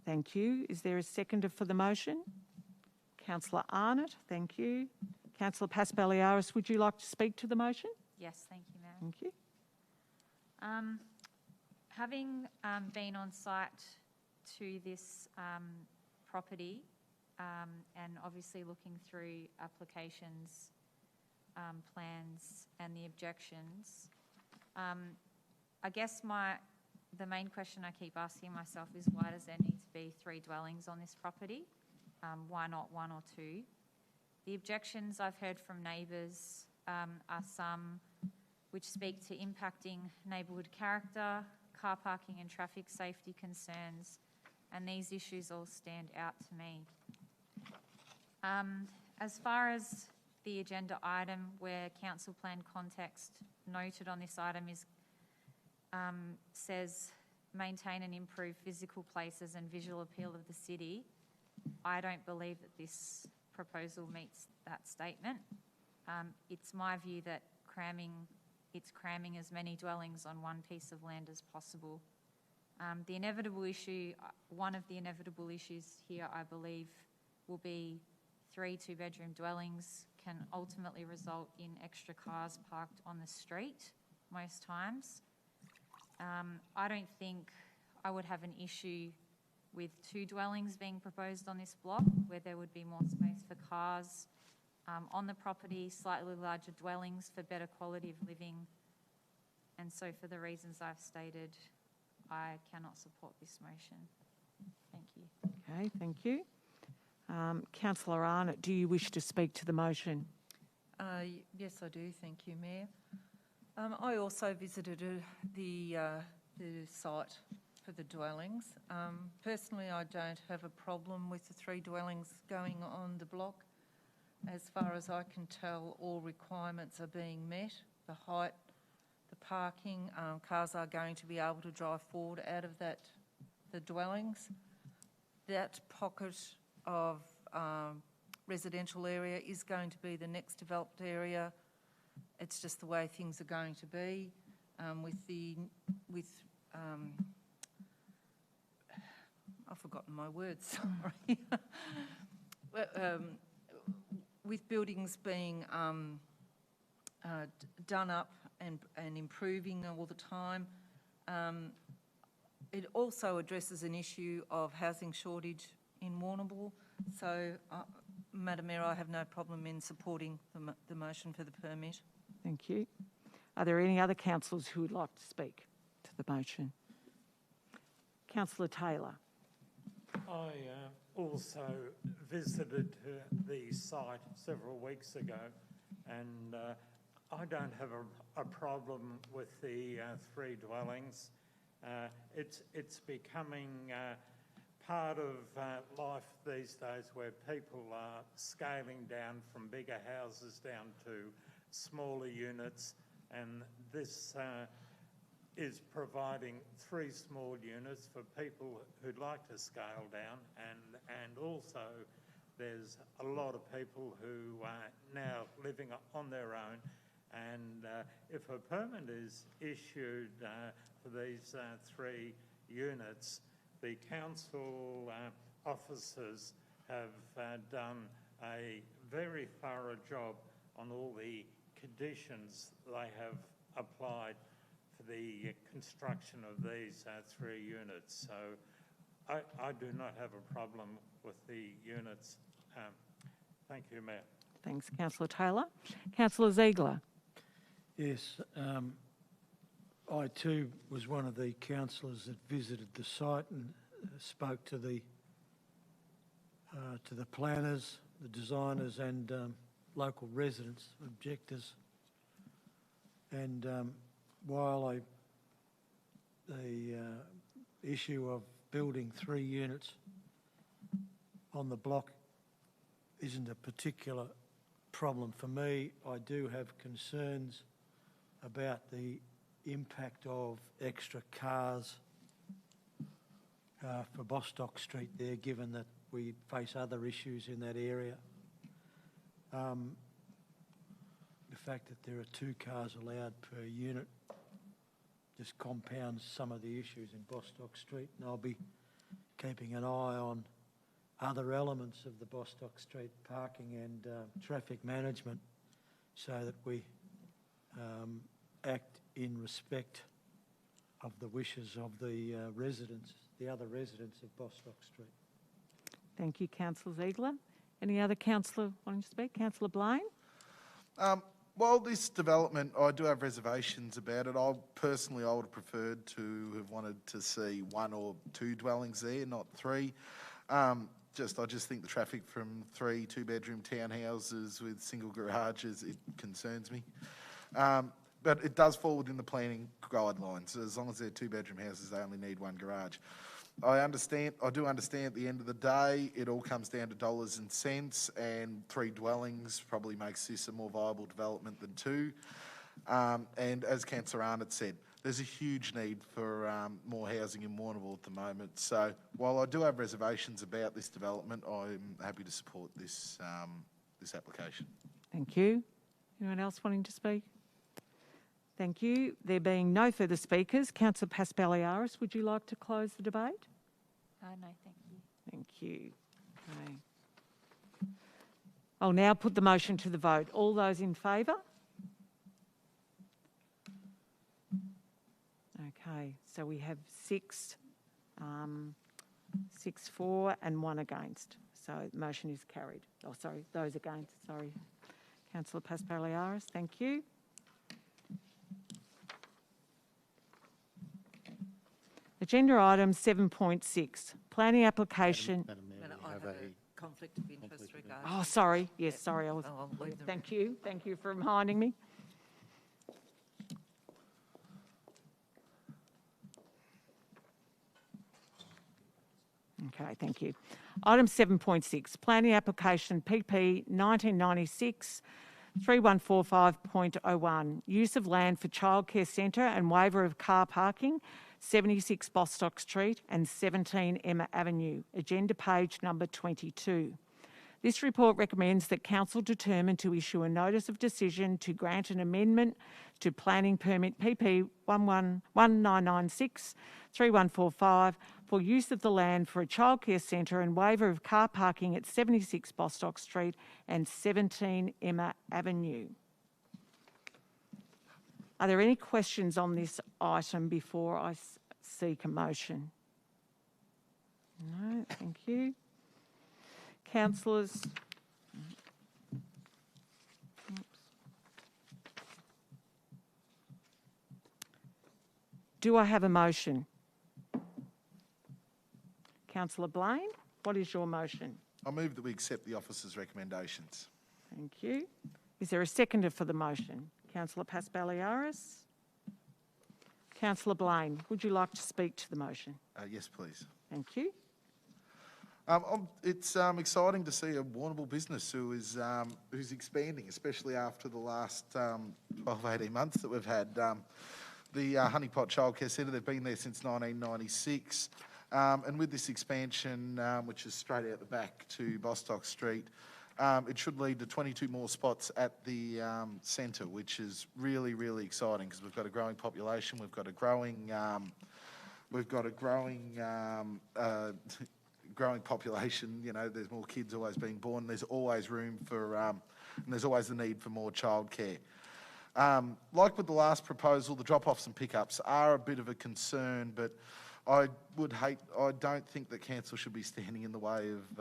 Thank you. Is there a seconder for the motion? Councillor Arnott, thank you. Councillor Pasbaliaris, would you like to speak to the motion? Yes, thank you, Mayor. Thank you. Having been on site to this property and obviously looking through applications, plans and the objections, I guess the main question I keep asking myself is why does there need to be 3 dwellings on this property? Why not 1 or 2? The objections I've heard from neighbours are some which speak to impacting neighbourhood character, car parking and traffic safety concerns, and these issues all stand out to me. As far as the agenda item where council plan context noted on this item is says maintain and improve physical places and visual appeal of the city, I don't believe that this proposal meets that statement. It's my view that it's cramming as many dwellings on one piece of land as possible. The inevitable issue, one of the inevitable issues here, I believe, will be 3 2-bedroom dwellings can ultimately result in extra cars parked on the street most times. I don't think I would have an issue with 2 dwellings being proposed on this block where there would be more space for cars on the property, slightly larger dwellings for better quality of living. And so for the reasons I've stated, I cannot support this motion. Thank you. Okay, thank you. Councillor Arnott, do you wish to speak to the motion? Yes, I do. Thank you, Mayor. I also visited the site for the dwellings. Personally, I don't have a problem with the 3 dwellings going on the block. As far as I can tell, all requirements are being met. The height, the parking, cars are going to be able to drive forward out of the dwellings. That pocket of residential area is going to be the next developed area. It's just the way things are going to be. I've forgotten my words, sorry. With buildings being done up and improving all the time, it also addresses an issue of housing shortage in Warrnambool. So, Madam Mayor, I have no problem in supporting the motion for the permit. Thank you. Are there any other councillors who would like to speak to the motion? Councillor Taylor. I also visited the site several weeks ago, and I don't have a problem with the 3 dwellings. It's becoming part of life these days, where people are scaling down from bigger houses down to smaller units, and this is providing 3 small units for people who'd like to scale down, and also there's a lot of people who are now living on their own, and if a permit is issued for these 3 units, the council officers have done a very thorough job on all the conditions they have applied for the construction of these 3 units. So I do not have a problem with the units. Thank you, Mayor. Thanks, Councillor Taylor. Councillor Ziegler. Yes, I too was one of the councillors that visited the site and spoke to the planners, the designers, and local residents, objectors. And while the issue of building 3 units on the block isn't a particular problem for me, I do have concerns about the impact of extra cars for Bostock Street there, given that we face other issues in that area. The fact that there are 2 cars allowed per unit just compounds some of the issues in Bostock Street, and I'll be keeping an eye on other elements of the Bostock Street parking and traffic management, so that we act in respect of the wishes of the residents, the other residents of Bostock Street. Thank you, Councillor Ziegler. Any other councillor wanting to speak? Councillor Blaine? Well, this development, I do have reservations about it. I would have preferred to have wanted to see 1 or 2 dwellings there, not 3. I just think the traffic from 3 2-bedroom townhouses with single garages, it concerns me. But it does fall within the planning guidelines. As long as they're 2-bedroom houses, they only need 1 garage. I do understand at the end of the day, it all comes down to dollars and cents, and 3 dwellings probably makes this a more viable development than 2. And as Councillor Arnott said, there's a huge need for more housing in Warrnambool at the moment. So while I do have reservations about this development, I'm happy to support this application. Thank you. Anyone else wanting to speak? Thank you. There being no further speakers, Councillor Paspaliaris, would you like to close the debate? No, thank you. Thank you. Okay. I'll now put the motion to the vote. All those in favour? Okay, so we have 6 for and 1 against. So the motion is carried. Oh, sorry, those against, sorry. Councillor Paspaliaris, thank you. Agenda item 7.6, planning application. Madam Mayor, Madam, we I have have a conflict of interest regarding. Oh, sorry. Yes, sorry. I'll leave them. Thank you. Thank you for reminding me. Okay, thank you. Item 7.6, planning application PP 1996 3145.01, use of land for childcare centre and waiver of car parking, 76 Bostock Street and 17 Emma Avenue, agenda page number 22. This report recommends that Council determine to issue a notice of decision to grant an amendment to planning permit PP 1996 3145 for use of the land for a childcare centre and waiver of car parking at 76 Bostock Street and 17 Emma Avenue. Are there any questions on this item before I seek a motion? No, thank you. Councillors. Do I have a motion? Councillor Blaine, what is your motion? I move that we accept the officer's recommendations. Thank you. Is there a seconder for the motion? Councillor Paspaliaris. Councillor Blaine, would you like to speak to the motion? Yes, please. Thank you. It's exciting to see a Warrnambool business who's expanding, especially after the last 12, 18 months that we've had. The Honeypot Childcare Centre, they've been there since 1996. And with this expansion, which is straight out the back to Bostock Street, it should lead to 22 more spots at the centre, which is really, really exciting because we've got a growing population, we've got a growing growing population. You know, there's more kids always being born. There's always room for, and there's always the need for more childcare. Like with the last proposal, the drop-offs and pickups are a bit of a concern, but I don't think that council should be standing in the way of,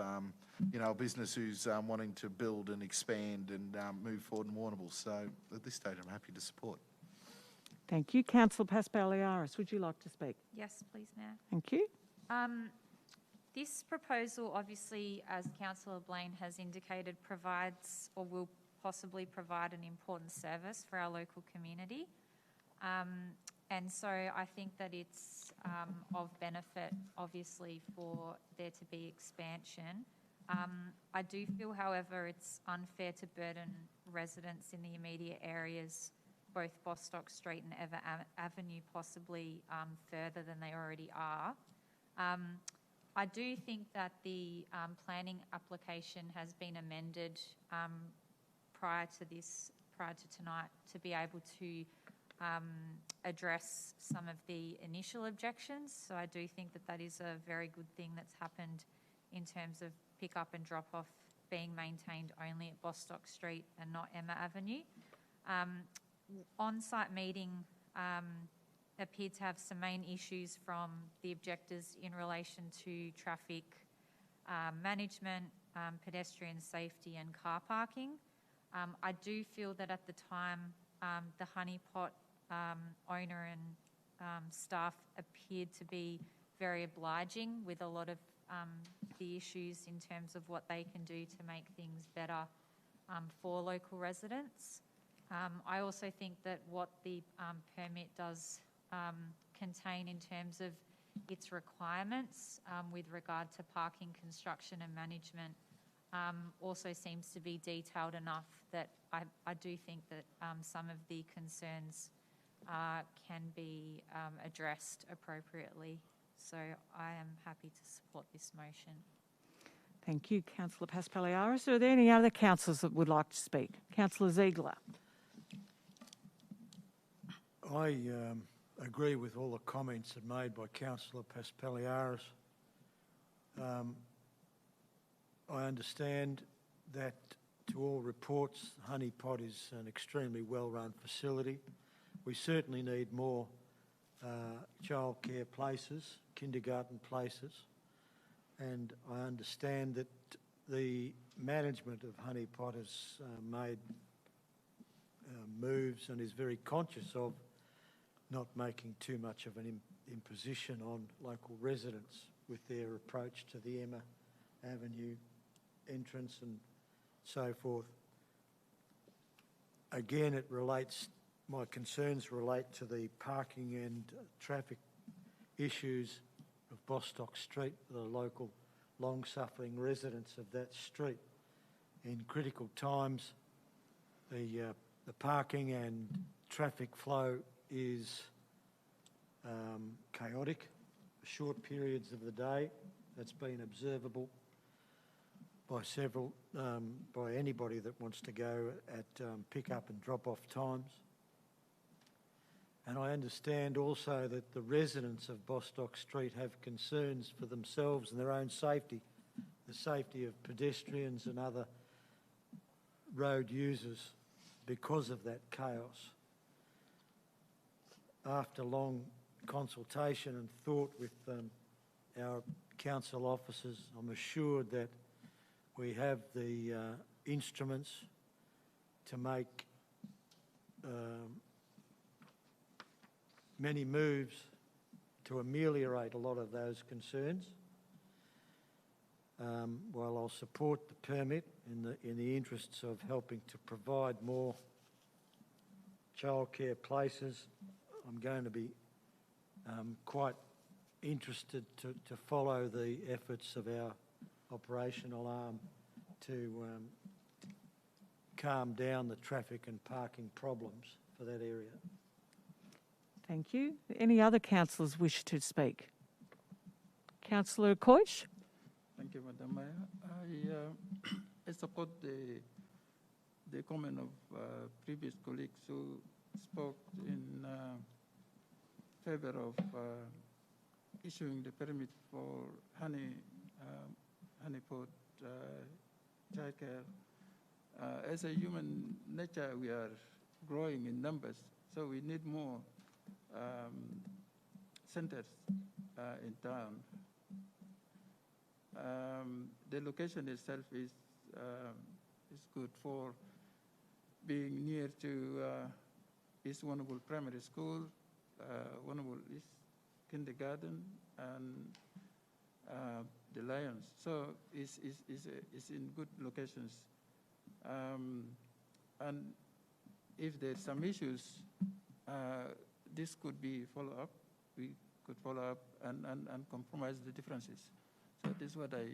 a business who's wanting to build and expand and move forward in Warrnambool. So at this stage, I'm happy to support. Thank you. Councillor Paspaliaris, would you like to speak? Yes, please, Mayor. Thank you. This proposal, obviously, as Councillor Blaine has indicated, provides or will possibly provide an important service for our local community. And so I think that it's of benefit, obviously, for there to be expansion. I do feel, however, it's unfair to burden residents in the immediate areas, both Bostock Street and Ever Avenue, possibly further than they already are. I do think that the planning application has been amended prior to tonight to be able to address some of the initial objections. So I do think that that is a very good thing that's happened in terms of pick up and drop off being maintained only at Bostock Street and not Emma Avenue. On-site meeting appeared to have some main issues from the objectors in relation to traffic management, pedestrian safety and car parking. I do feel that at the time the Honeypot owner and staff appeared to be very obliging with a lot of the issues in terms of what they can do to make things better for local residents. I also think that what the permit does contain in terms of its requirements with regard to parking, construction and management also seems to be detailed enough that I do think that some of the concerns can be addressed appropriately. So I am happy to support this motion. Thank you, Councillor Paspaliaris. Are there any other councillors that would like to speak? Councillor Ziegler. I agree with all the comments that made by Councillor Paspaliaris. I understand that to all reports, Honeypot is an extremely well-run facility. We certainly need more childcare places, kindergarten places, and I understand that the management of Honeypot has made moves and is very conscious of not making too much of an imposition on local residents with their approach to the Emma Avenue entrance and so forth. Again, my concerns relate to the parking and traffic issues of Bostock Street, the local long-suffering residents of that street. In critical times, the parking and traffic flow is chaotic. Short periods of the day, that's been observable by anybody that wants to go at pick-up and drop-off times. And I understand also that the residents of Bostock Street have concerns for themselves and their own safety, the safety of pedestrians and other road users because of that chaos. After long consultation and thought with our council officers, I'm assured that we have the instruments to make many moves to ameliorate a lot of those concerns. While I'll support the permit in the interests of helping to provide more childcare places, I'm going to be quite interested to follow the efforts of our operational arm to calm down the traffic and parking problems for that area. Thank you. Any other councillors wish to speak? Councillor Coyce? Thank you, Madam Mayor. I support the comment of previous colleagues who spoke in favour of issuing the permit for honeypot childcare. As a human nature, we are growing in numbers, so we need more centres in town. The location itself is good for being near to East Warrnambool Primary School, Warrnambool East Kindergarten, and the Lions. So it's in good locations. And if there's some issues, this could be followed up. We could follow up and compromise the differences. So this is what I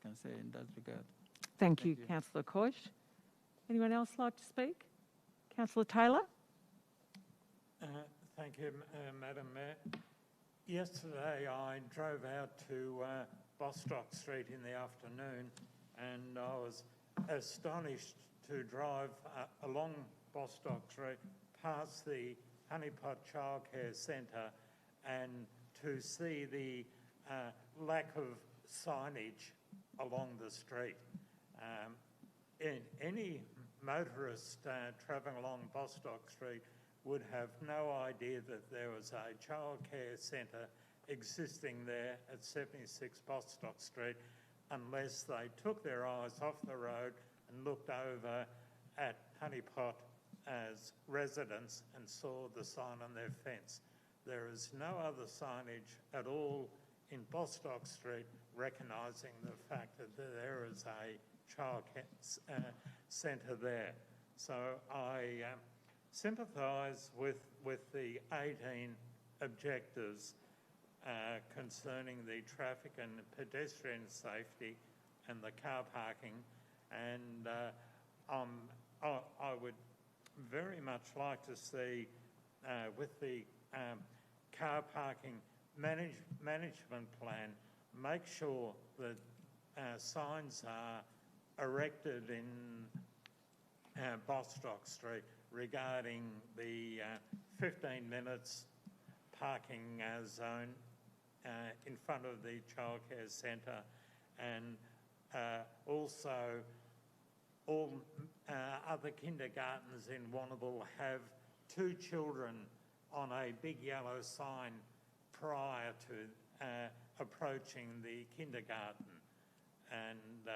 can say in that regard. Thank you, Councillor Coyce. Anyone else like to speak? Councillor Taylor? Thank you, Madam Mayor. Yesterday I drove out to Bostock Street in the afternoon, and I was astonished to drive along Bostock Street past the Honeypot Childcare Centre and to see the lack of signage along the street. Any motorist travelling along Bostock Street would have no idea that there was a childcare centre existing there at 76 Bostock Street unless they took their eyes off the road and looked over at Honeypot as residents and saw the sign on their fence. There is no other signage at all in Bostock Street recognising the fact that there is a childcare centre there. So I sympathise with the 18 objectives concerning the traffic and pedestrian safety and the car parking, and I would very much like to see with the car parking management plan, make sure that signs are erected in Bostock Street regarding the 15 minutes parking zone in front of the childcare centre, and also all other kindergartens in Warrnambool have 2 children on a big yellow sign prior to approaching the kindergarten. And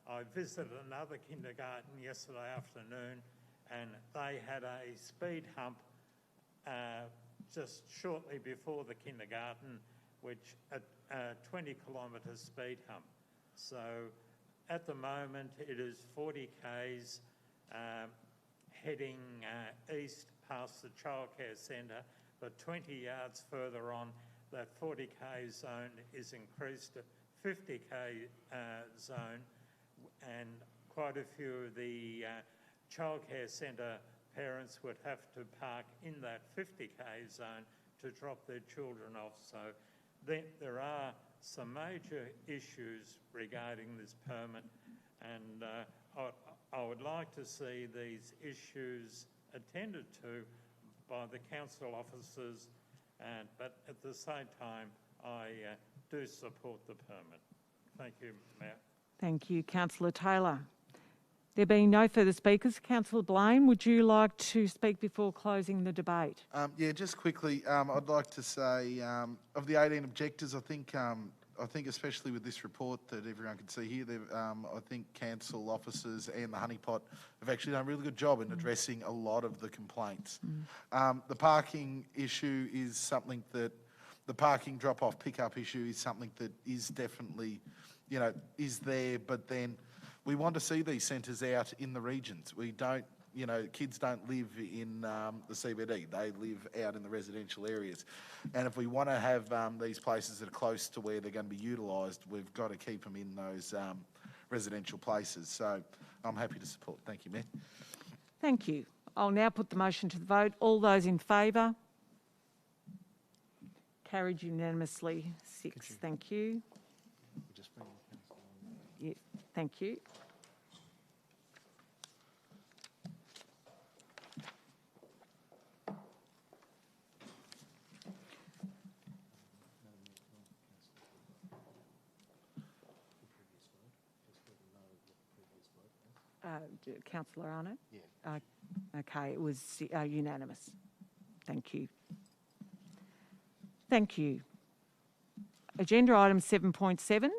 I visited another kindergarten yesterday afternoon, and they had a speed hump just shortly before the kindergarten, which a 20-kilometre speed hump. So at the moment it is 40 k's heading east past the childcare centre, but 20 yards further on, that 40 k zone is increased to 50 k zone, and quite a few of the childcare centre parents would have to park in that 50 k zone to drop their children off. So there are some major issues regarding this permit, and I would like to see these issues attended to by the council officers, but at the same time I do support the permit. Thank you, Mayor. Thank you, Councillor Taylor. There being no further speakers, Councillor Blaine, would you like to speak before closing the debate? Yeah, just quickly, I'd like to say of the 18 objectives, I think especially with this report that everyone can see here, I think council officers and the Honeypot have actually done a really good job in addressing a lot of the complaints. The parking issue is something that, the parking drop-off pickup issue is something that is definitely, is there, but then we want to see these centres out in the regions. We don't You know, kids don't live in the CBD. They live out in the residential areas. And if we want to have these places that are close to where they're going to be utilised, we've got to keep them in those residential places. So I'm happy to support. Thank you, Mayor. Thank you. I'll now put the motion to the vote. All those in favour? Carried unanimously. 6. Thank you. Just bring the council on. Yeah, thank you. Councillor Arnott? Yeah. Okay, it was unanimous. Thank you. Thank you. Agenda item 7.7,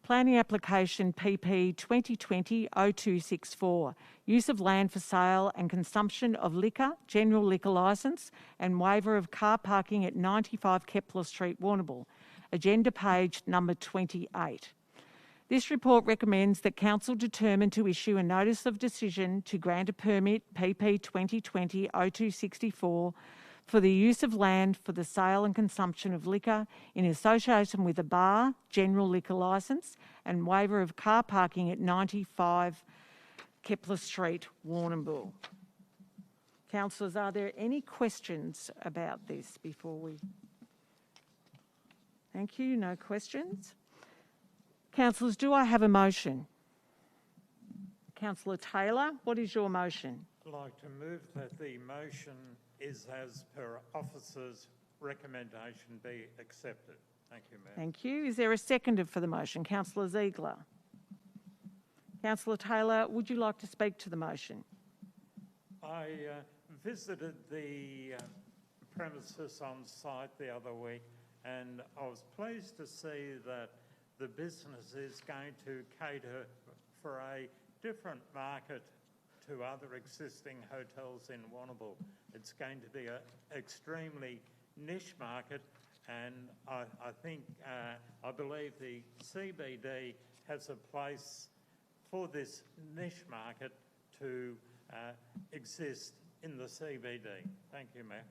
planning application PP 2020-0264, use of land for sale and consumption of liquor, general liquor licence and waiver of car parking at 95 Kepler Street, Warrnambool. Agenda page number 28. This report recommends that Council determine to issue a notice of decision to grant a permit PP 2020-0264 for the use of land for the sale and consumption of liquor in association with a bar, general liquor licence and waiver of car parking at 95 Kepler Street, Warrnambool. Councillors, are there any questions about this before we... Thank you. No questions. Councillors, do I have a motion? Councillor Taylor, what is your motion? I'd like to move that the motion is as per officer's recommendation be accepted. Thank you, Mayor. Thank you. Is there a seconder for the motion? Councillor Ziegler. Councillor Taylor, would you like to speak to the motion? I visited the premises on site the other week and I was pleased to see that the business is going to cater for a different market to other existing hotels in Warrnambool. It's going to be an extremely niche market and I believe the CBD has a place for this niche market to exist in the CBD. Thank you, Mayor.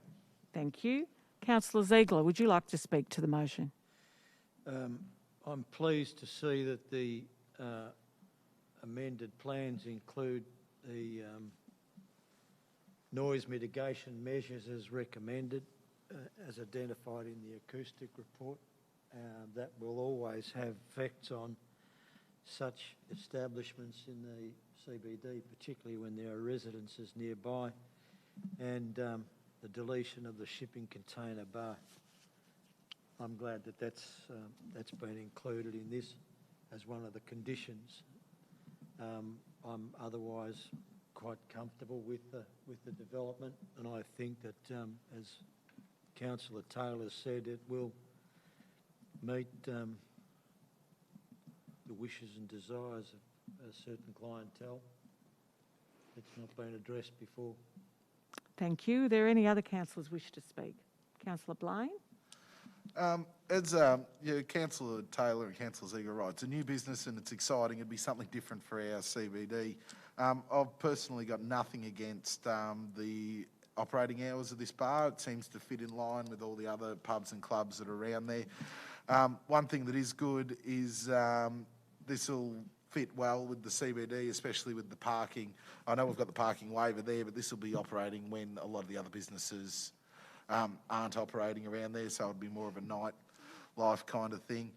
Thank you. Councillor Ziegler, would you like to speak to the motion? I'm pleased to see that the amended plans include the noise mitigation measures as recommended, as identified in the acoustic report. That will always have effects on such establishments in the CBD, particularly when there are residences nearby, and the deletion of the shipping container bar. I'm glad that that's been included in this as one of the conditions. I'm otherwise quite comfortable with the development, and I think that, as Councillor Taylor said, it will meet the wishes and desires of a certain clientele that's not been addressed before. Thank you. Are there any other councillors wish to speak? Councillor Blaine? As Councillor Taylor and Councillor Ziegler right, it's a new business and it's exciting. It'd be something different for our CBD. I've personally got nothing against the operating hours of this bar. It seems to fit in line with all the other pubs and clubs that are around there. One thing that is good is this will fit well with the CBD, especially with the parking. I know we've got the parking waiver there, but this will be operating when a lot of the other businesses aren't operating around there, so it'd be more of a nightlife kind of thing.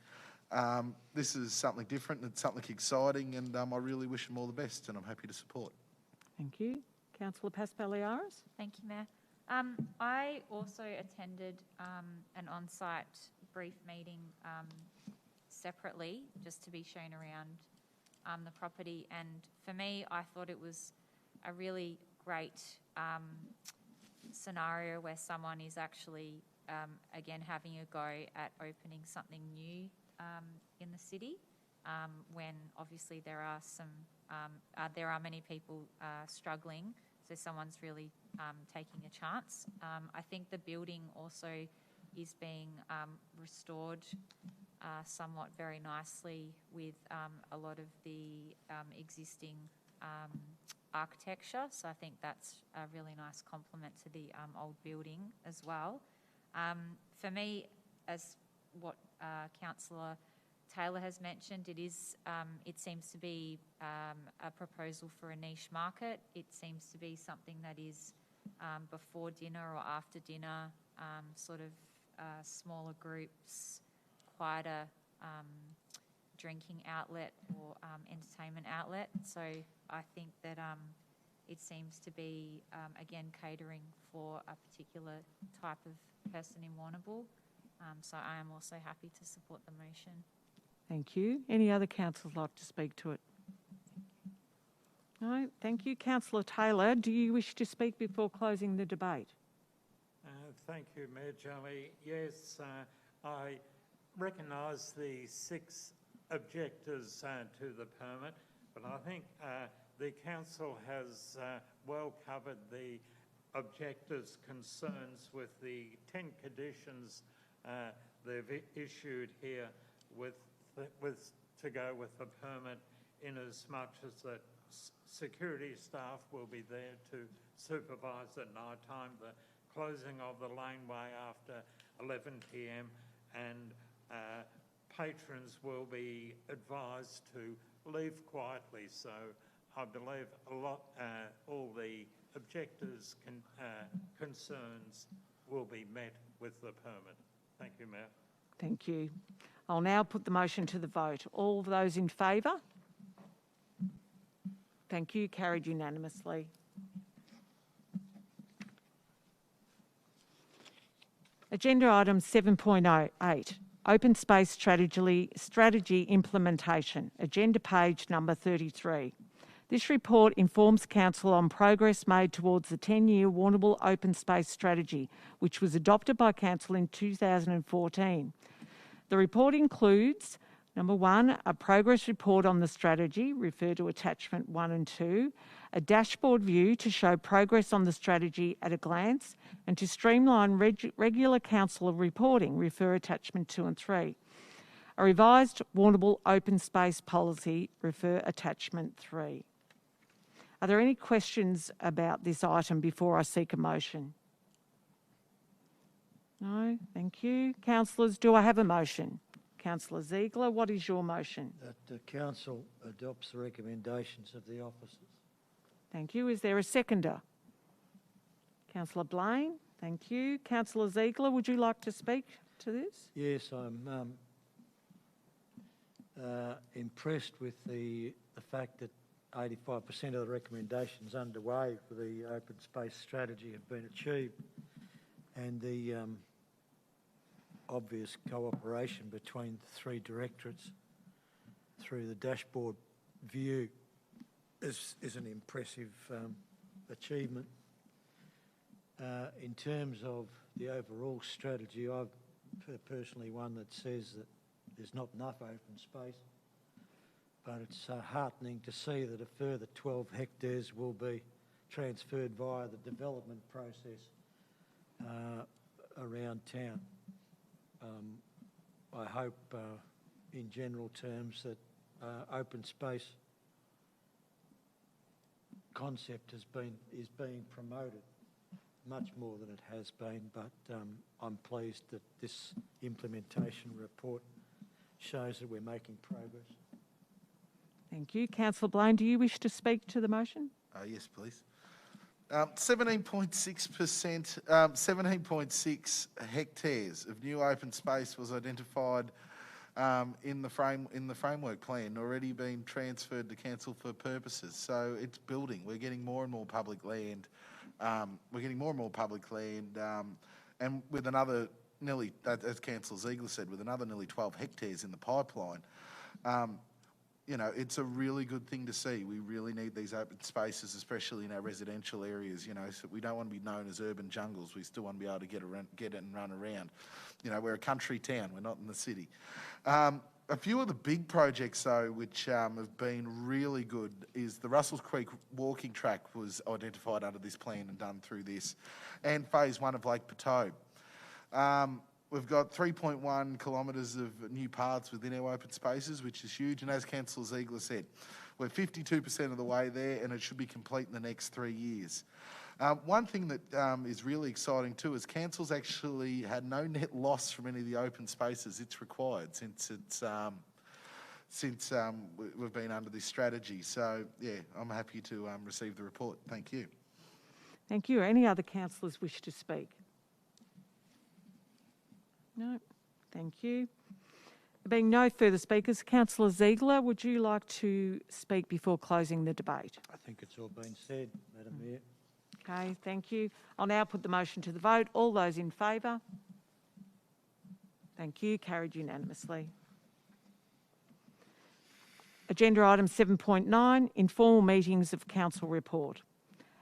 This is something different and it's something exciting, and I really wish them all the best, and I'm happy to support. Thank you. Councillor Paspaliaris? Thank you, Mayor. I also attended an on-site brief meeting separately, just to be shown around the property, and for me, I thought it was a really great scenario where someone is actually, again, having a go at opening something new in the city, when obviously there are many people struggling, so someone's really taking a chance. I think the building also is being restored somewhat very nicely with a lot of the existing architecture, so I think that's a really nice complement to the old building as well. For me, as what Councillor Taylor has mentioned, it seems to be a proposal for a niche market. It seems to be something that is before dinner or after dinner, sort of smaller groups, quieter drinking outlet or entertainment outlet. So I think that it seems to be, again, catering for a particular type of person in Warrnambool. So I am also happy to support the motion. Thank you. Any other councillors like to speak to it? No, thank you. Councillor Taylor, do you wish to speak before closing the debate? Thank you, Mayor Jelly. Yes, I recognise the 6 objectors to the permit, but I think the council has well covered the objectors' concerns with the 10 conditions they've issued here to go with the permit, in as much as that security staff will be there to supervise at night time, the closing of the laneway after 11 p.m, and patrons will be advised to leave quietly. So I believe all the objectors' concerns will be met with the permit. Thank you, Mayor. Thank you. I'll now put the motion to the vote. All of those in favour? Thank you. Carried unanimously. Agenda item 7.08, Open Space Strategy Implementation, agenda page number 33. This report informs Council on progress made towards the 10-year Warrnambool Open Space Strategy, which was adopted by Council in 2014. The report includes, number 1, a progress report on the strategy, refer to attachment 1 and 2, a dashboard view to show progress on the strategy at a glance, and to streamline regular council reporting, refer attachment 2 and 3. A revised Warrnambool open space policy, refer attachment 3. Are there any questions about this item before I seek a motion? No, thank you. Councillors, do I have a motion? Councillor Ziegler, what is your motion? That the council adopts the recommendations of the officers. Thank you. Is there a seconder? Councillor Blaine, thank you. Councillor Ziegler, would you like to speak to this? Yes, I'm impressed with the fact that 85% of the recommendations underway for the open space strategy have been achieved, and the obvious cooperation between the 3 directorates through the dashboard view is an impressive achievement. In terms of the overall strategy, I'm personally one that says that there's not enough open space, but it's heartening to see that a further 12 hectares will be transferred via the development process around town. I hope in general terms that open space concept is being promoted much more than it has been, but I'm pleased that this implementation report shows that we're making progress. Thank you. Councillor Blaine, do you wish to speak to the motion? Yes, please. 17.6%, 17.6 hectares of new open space was identified in the framework plan, already been transferred to council for purposes. So it's building. We're getting more and more public land. And with another nearly, as Councillor Ziegler said, with another nearly 12 hectares in the pipeline. You know, it's a really good thing to see. We really need these open spaces, especially in our residential areas. You know, so we don't want to be known as urban jungles. We still want to be able to get and run around. You know, we're a country town. We're not in the city. A few of the big projects, though, which have been really good, is the Russells Creek walking track was identified under this plan and done through this, and phase 1 of Lake Potobe. We've got 3.1 kilometres of new paths within our open spaces, which is huge. And as Councillor Ziegler said, we're 52% of the way there, and it should be complete in the next 3 years. One thing that is really exciting too is council's actually had no net loss from any of the open spaces it's required since we've been under this strategy. So yeah, I'm happy to receive the report. Thank you. Thank you. Any other councillors wish to speak? No. Thank you. There being no further speakers, Councillor Ziegler, would you like to speak before closing the debate? I think it's all been said, Madam Mayor. Okay, thank you. I'll now put the motion to the vote. All those in favour? Thank you. Carried unanimously. Agenda item 7.9, informal meetings of council report.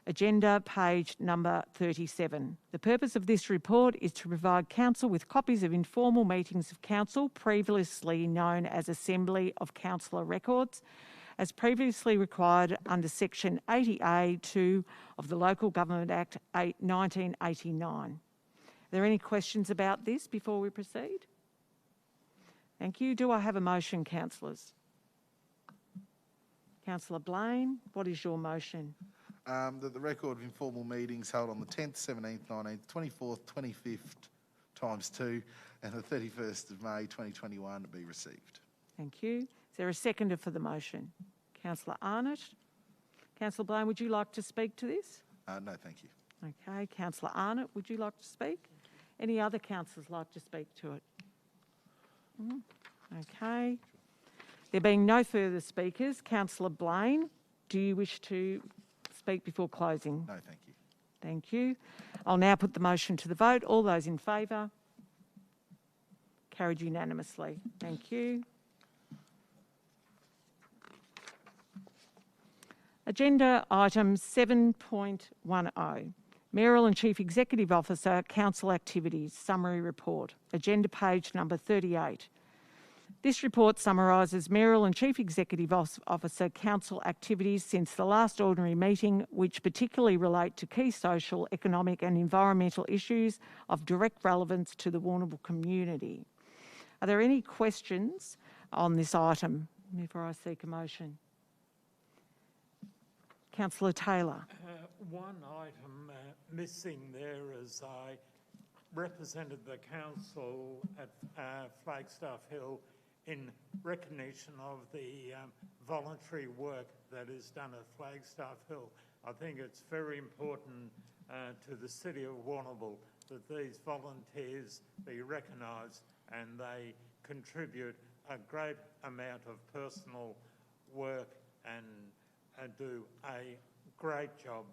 Agenda page number 37. The purpose of this report is to provide council with copies of informal meetings of council, previously known as Assembly of Councillor Records, as previously required under Section 80A(2) of the Local Government Act 1989. Are there any questions about this before we proceed? Thank you. Do I have a motion, councillors? Councillor Blaine, what is your motion? That the record of informal meetings held on the 10th, 17th, 19th, 24th, 25th times 2 and the 31st of May 2021 to be received. Thank you. Is there a seconder for the motion? Councillor Arnott. Councillor Blaine, would you like to speak to this? No, thank you. Okay. Councillor Arnott, would you like to speak? Any other councillors like to speak to it? Okay. There being no further speakers, Councillor Blaine, do you wish to speak before closing? No, thank you. Thank you. I'll now put the motion to the vote. All those in favour? Carried unanimously. Thank you. Agenda item 7.10. Mayoral and Chief Executive Officer, Council Activities, Summary Report. Agenda page number 38. This report summarises Mayoral and Chief Executive Officer Council activities since the last ordinary meeting, which particularly relate to key social, economic and environmental issues of direct relevance to the Warrnambool community. Are there any questions on this item before I seek a motion? Councillor Taylor. One item missing there is I represented the council at Flagstaff Hill in recognition of the voluntary work that is done at Flagstaff Hill. I think it's very important to the City of Warrnambool that these volunteers be recognised and they contribute a great amount of personal work and do a great job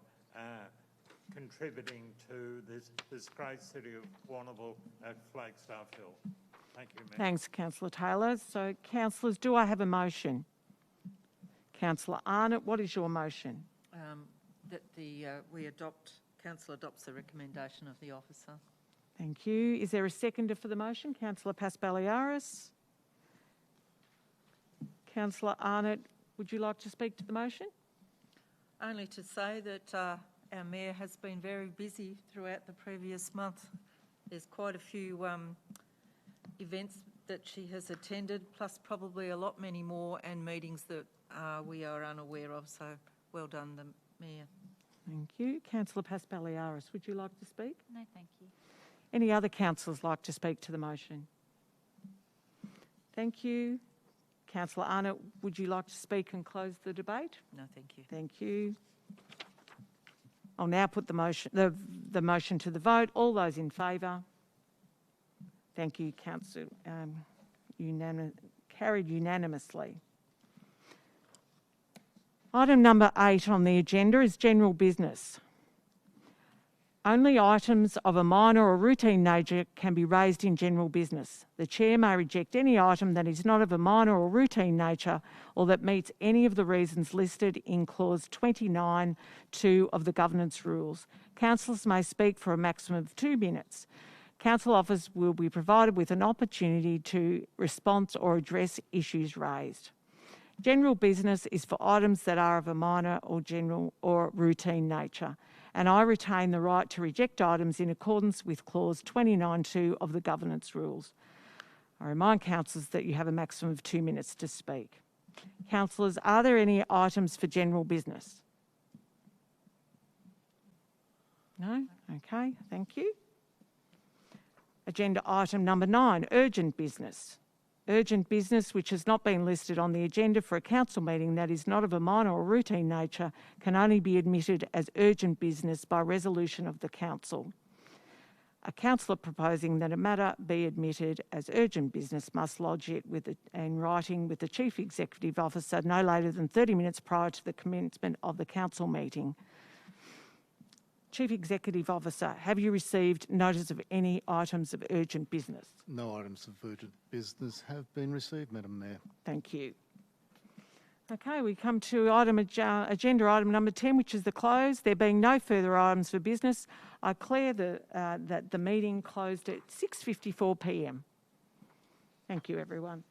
contributing to this great City of Warrnambool at Flagstaff Hill. Thank you, Mayor. Thanks, Councillor Taylor. So, councillors, do I have a motion? Councillor Arnott, what is your motion? That council adopts the recommendation of the officer. Thank you. Is there a seconder for the motion? Councillor Paspaliaris. Councillor Arnott, would you like to speak to the motion? Only to say that our Mayor has been very busy throughout the previous month. There's quite a few events that she has attended, plus probably a lot many more and meetings that we are unaware of. So well done, the Mayor. Thank you. Councillor Paspaliaris, would you like to speak? No, thank you. Any other councillors like to speak to the motion? Thank you. Councillor Arnott, would you like to speak and close the debate? No, thank you. Thank you. I'll now put the motion to the vote. All those in favour? Thank you, Council. Carried unanimously. Item number 8 on the agenda is general business. Only items of a minor or routine nature can be raised in general business. The Chair may reject any item that is not of a minor or routine nature or that meets any of the reasons listed in clause 29(2) of the governance rules. Councillors may speak for a maximum of 2 minutes. Council officers will be provided with an opportunity to respond or address issues raised. General business is for items that are of a minor or general or routine nature, and I retain the right to reject items in accordance with clause 29(2) of the governance rules. I remind councillors that you have a maximum of 2 minutes to speak. Councillors, are there any items for general business? No? Okay, thank you. Agenda item number 9, urgent business. Urgent business which has not been listed on the agenda for a council meeting that is not of a minor or routine nature can only be admitted as urgent business by resolution of the council. A councillor proposing that a matter be admitted as urgent business must lodge it in writing with the Chief Executive Officer no later than 30 minutes prior to the commencement of the council meeting. Chief Executive Officer, have you received notice of any items of urgent business? No items of urgent business have been received, Madam Mayor. Thank you. Okay, we come to agenda item number 10, which is the close. There being no further items for business, I declare that the meeting closed at 6:54 p.m. Thank you, everyone.